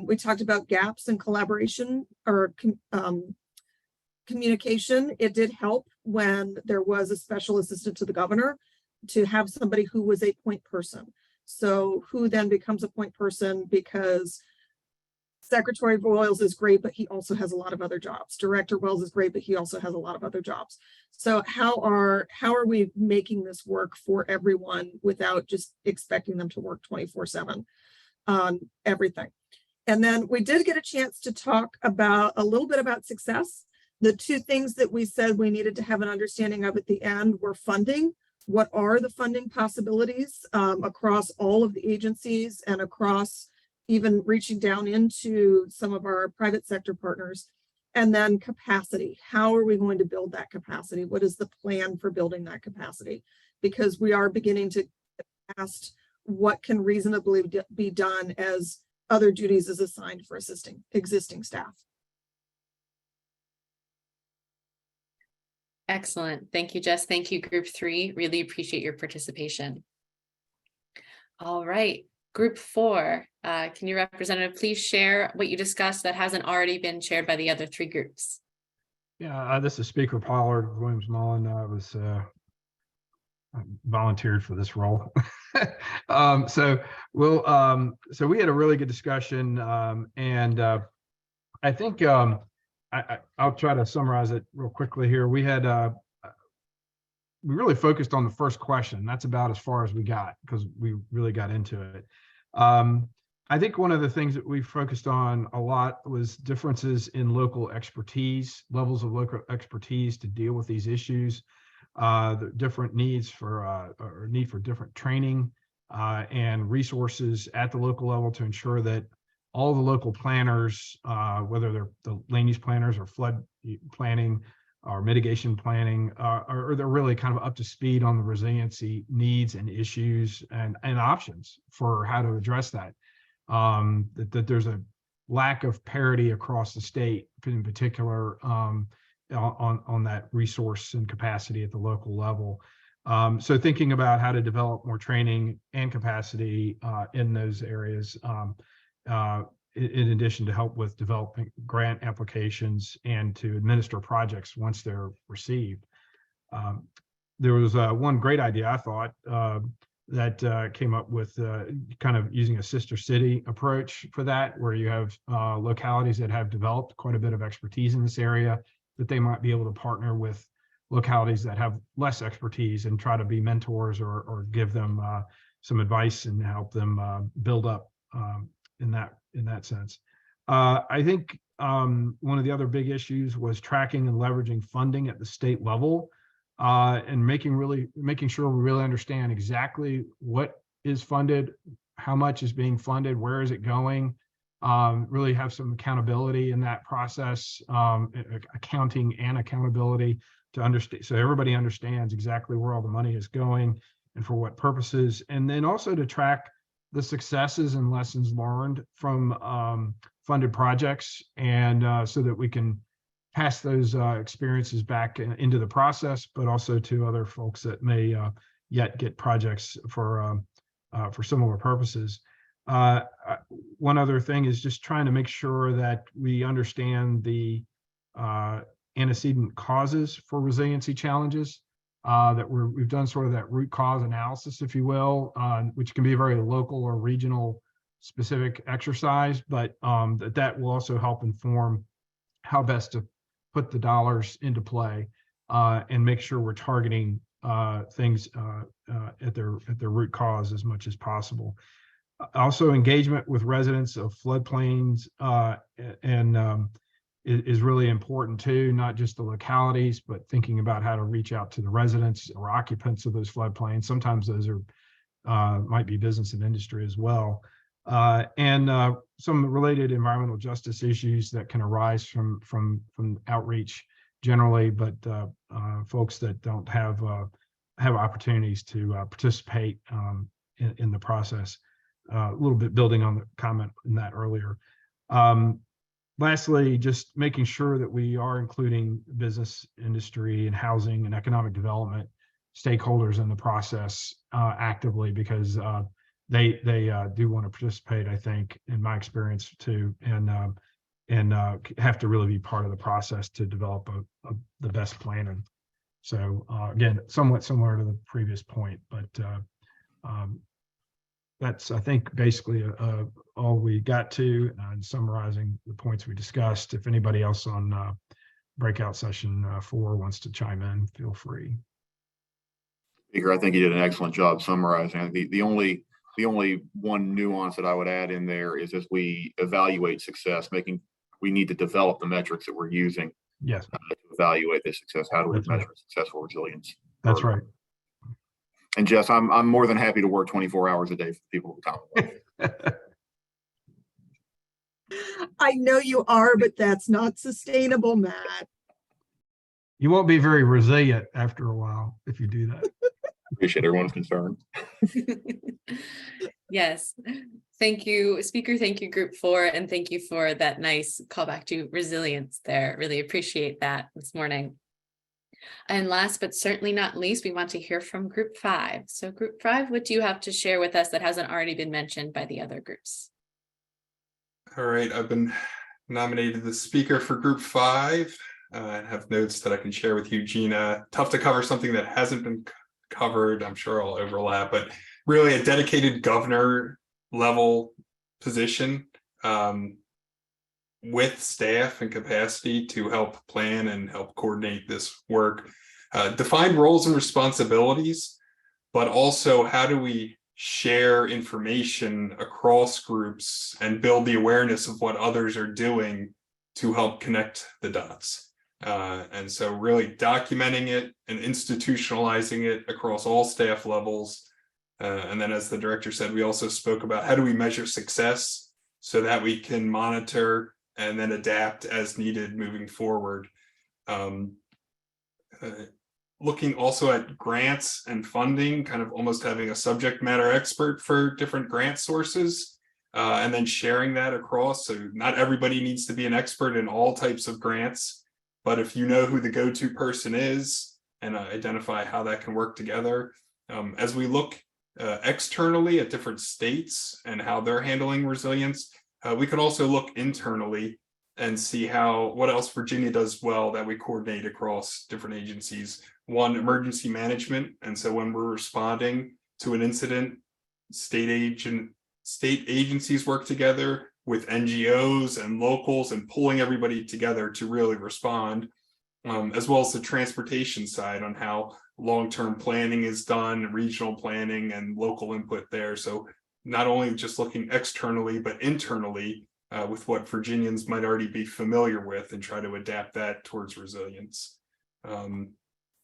We talked about gaps in collaboration or communication. It did help when there was a special assistant to the governor to have somebody who was a point person. So who then becomes a point person, because Secretary Boyles is great, but he also has a lot of other jobs. Director Wells is great, but he also has a lot of other jobs. So how are we making this work for everyone without just expecting them to work 24/7 on everything? And then we did get a chance to talk about a little bit about success. The two things that we said we needed to have an understanding of at the end were funding. What are the funding possibilities across all of the agencies and across even reaching down into some of our private sector partners? And then capacity. How are we going to build that capacity? What is the plan for building that capacity? Because we are beginning to ask what can reasonably be done as other duties is assigned for assisting existing staff. Excellent. Thank you, Jess. Thank you, Group 3. Really appreciate your participation. All right, Group 4. Can your representative please share what you discussed that hasn't already been shared by the other 3 groups? Yeah, this is Speaker Pollard of Williams-Mullen. I was volunteered for this role. So we had a really good discussion, and I think I'll try to summarize it real quickly here. We really focused on the first question. That's about as far as we got, because we really got into it. I think one of the things that we focused on a lot was differences in local expertise, levels of local expertise to deal with these issues, the different needs for or need for different training and resources at the local level to ensure that all the local planners, whether they're the land use planners or flood planning or mitigation planning, or they're really kind of up to speed on the resiliency needs and issues and options for how to address that. That there's a lack of parity across the state, in particular on that resource and capacity at the local level. So thinking about how to develop more training and capacity in those areas, in addition to help with developing grant applications and to administer projects once they're received. There was one great idea, I thought, that came up with kind of using a sister city approach for that, where you have localities that have developed quite a bit of expertise in this area, that they might be able to partner with localities that have less expertise and try to be mentors or give them some advice and help them build up in that sense. I think one of the other big issues was tracking and leveraging funding at the state level, and making sure we really understand exactly what is funded, how much is being funded, where is it going, really have some accountability in that process, accounting and accountability to understand, so everybody understands exactly where all the money is going and for what purposes, and then also to track the successes and lessons learned from funded projects, and so that we can pass those experiences back into the process, but also to other folks that may yet get projects for for similar purposes. One other thing is just trying to make sure that we understand the antecedent causes for resiliency challenges, that we've done sort of that root cause analysis, if you will, which can be a very local or regional specific exercise, but that will also help inform how best to put the dollars into play and make sure we're targeting things at their root cause as much as possible. Also, engagement with residents of floodplains is really important too, not just the localities, but thinking about how to reach out to the residents or occupants of those floodplains. Sometimes those are might be business and industry as well. And some related environmental justice issues that can arise from outreach generally, but folks that don't have opportunities to participate in the process. A little bit building on the comment in that earlier. Lastly, just making sure that we are including business, industry, and housing and economic development stakeholders in the process actively, because they do want to participate, I think, in my experience too, and have to really be part of the process to develop the best planning. So again, somewhat similar to the previous point, but that's, I think, basically all we got to, and summarizing the points we discussed. If anybody else on breakout session 4 wants to chime in, feel free. Speaker, I think you did an excellent job summarizing. The only one nuance that I would add in there is as we evaluate success, we need to develop the metrics that we're using. Yes. To evaluate the success. How do we measure successful resilience? That's right. And Jess, I'm more than happy to work 24 hours a day for people of the Commonwealth. I know you are, but that's not sustainable, Matt. You won't be very resilient after a while if you do that. Appreciate everyone's concern. Yes. Thank you, speaker. Thank you, group 4. And thank you for that nice callback to resilience there. Really appreciate that this morning. And last but certainly not least, we want to hear from group 5. So group 5, what do you have to share with us that hasn't already been mentioned by the other groups? All right, I've been nominated the speaker for group 5 and have notes that I can share with you, Gina. Tough to cover something that hasn't been covered. I'm sure I'll overlap, but really a dedicated governor level position with staff and capacity to help plan and help coordinate this work. Define roles and responsibilities, but also how do we share information across groups and build the awareness of what others are doing to help connect the dots. And so really documenting it and institutionalizing it across all staff levels. And then as the director said, we also spoke about how do we measure success so that we can monitor and then adapt as needed moving forward. Looking also at grants and funding, kind of almost having a subject matter expert for different grant sources, and then sharing that across. So not everybody needs to be an expert in all types of grants, but if you know who the go-to person is and identify how that can work together. As we look externally at different states and how they're handling resilience, we could also look internally and see what else Virginia does well that we coordinate across different agencies. One, emergency management. And so when we're responding to an incident, state agencies work together with NGOs and locals and pulling everybody together to really respond, as well as the transportation side on how long-term planning is done, regional planning and local input there. So not only just looking externally, but internally with what Virginians might already be familiar with and try to adapt that towards resilience.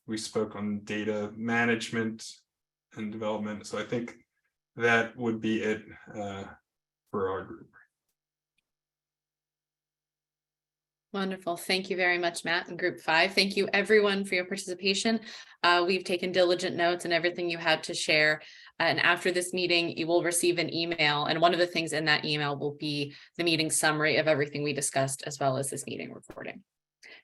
We spoke on data management and development. So I think that would be it for our group. Wonderful. Thank you very much, Matt, and group 5. Thank you everyone for your participation. We've taken diligent notes and everything you had to share. And after this meeting, you will receive an email. And one of the things in that email will be the meeting summary of everything we discussed, as well as this meeting recording.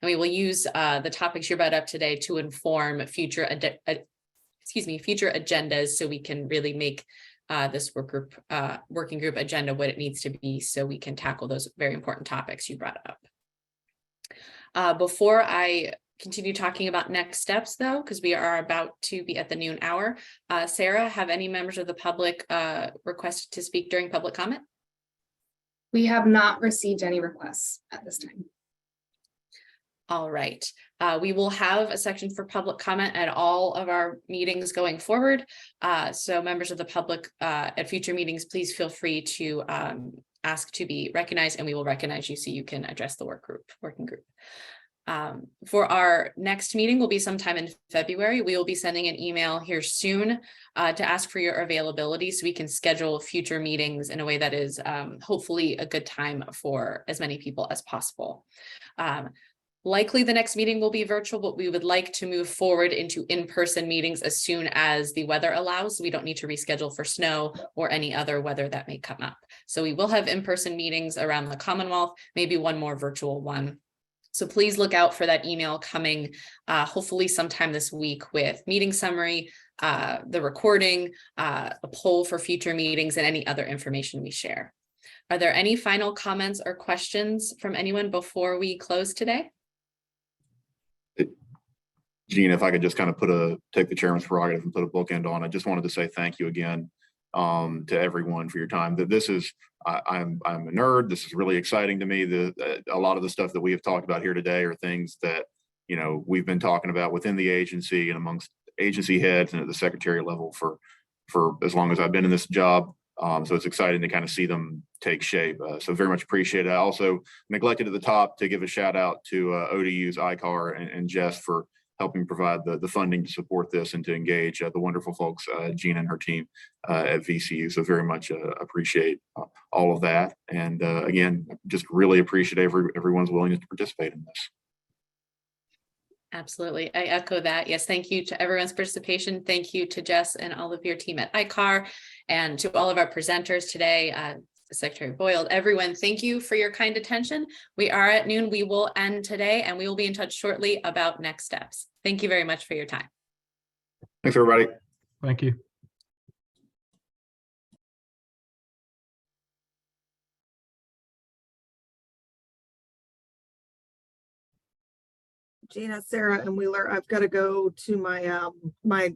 And we will use the topics you brought up today to inform future agendas, so we can really make this working group agenda what it needs to be so we can tackle those very important topics you brought up. Before I continue talking about next steps though, because we are about to be at the noon hour, Sarah, have any members of the public requested to speak during public comment? We have not received any requests at this time. All right, we will have a section for public comment at all of our meetings going forward. So members of the public at future meetings, please feel free to ask to be recognized and we will recognize you so you can address the working group. For our next meeting will be sometime in February. We will be sending an email here soon to ask for your availability so we can schedule future meetings in a way that is hopefully a good time for as many people as possible. Likely the next meeting will be virtual, but we would like to move forward into in-person meetings as soon as the weather allows. We don't need to reschedule for snow or any other weather that may come up. So we will have in-person meetings around the Commonwealth, maybe one more virtual one. So please look out for that email coming hopefully sometime this week with meeting summary, the recording, a poll for future meetings, and any other information we share. Are there any final comments or questions from anyone before we close today? Gina, if I could just kind of take the chairman's prerogative and put a bookend on, I just wanted to say thank you again to everyone for your time. That this is, I'm a nerd. This is really exciting to me. A lot of the stuff that we have talked about here today are things that, you know, we've been talking about within the agency and amongst agency heads and at the secretary level for as long as I've been in this job. So it's exciting to kind of see them take shape. So very much appreciate it. I also neglected at the top to give a shout out to ODU's ICAR and Jess for helping provide the funding to support this and to engage the wonderful folks, Gina and her team at VCU. So very much appreciate all of that. And again, just really appreciate everyone's willingness to participate in this. Absolutely. I echo that. Yes. Thank you to everyone's participation. Thank you to Jess and all of your team at ICAR and to all of our presenters today, Secretary Boyle, everyone. Thank you for your kind attention. We are at noon. We will end today and we will be in touch shortly about next steps. Thank you very much for your time. Thanks, everybody. Thank you. Gina, Sarah, and Wheeler, I've got to go to my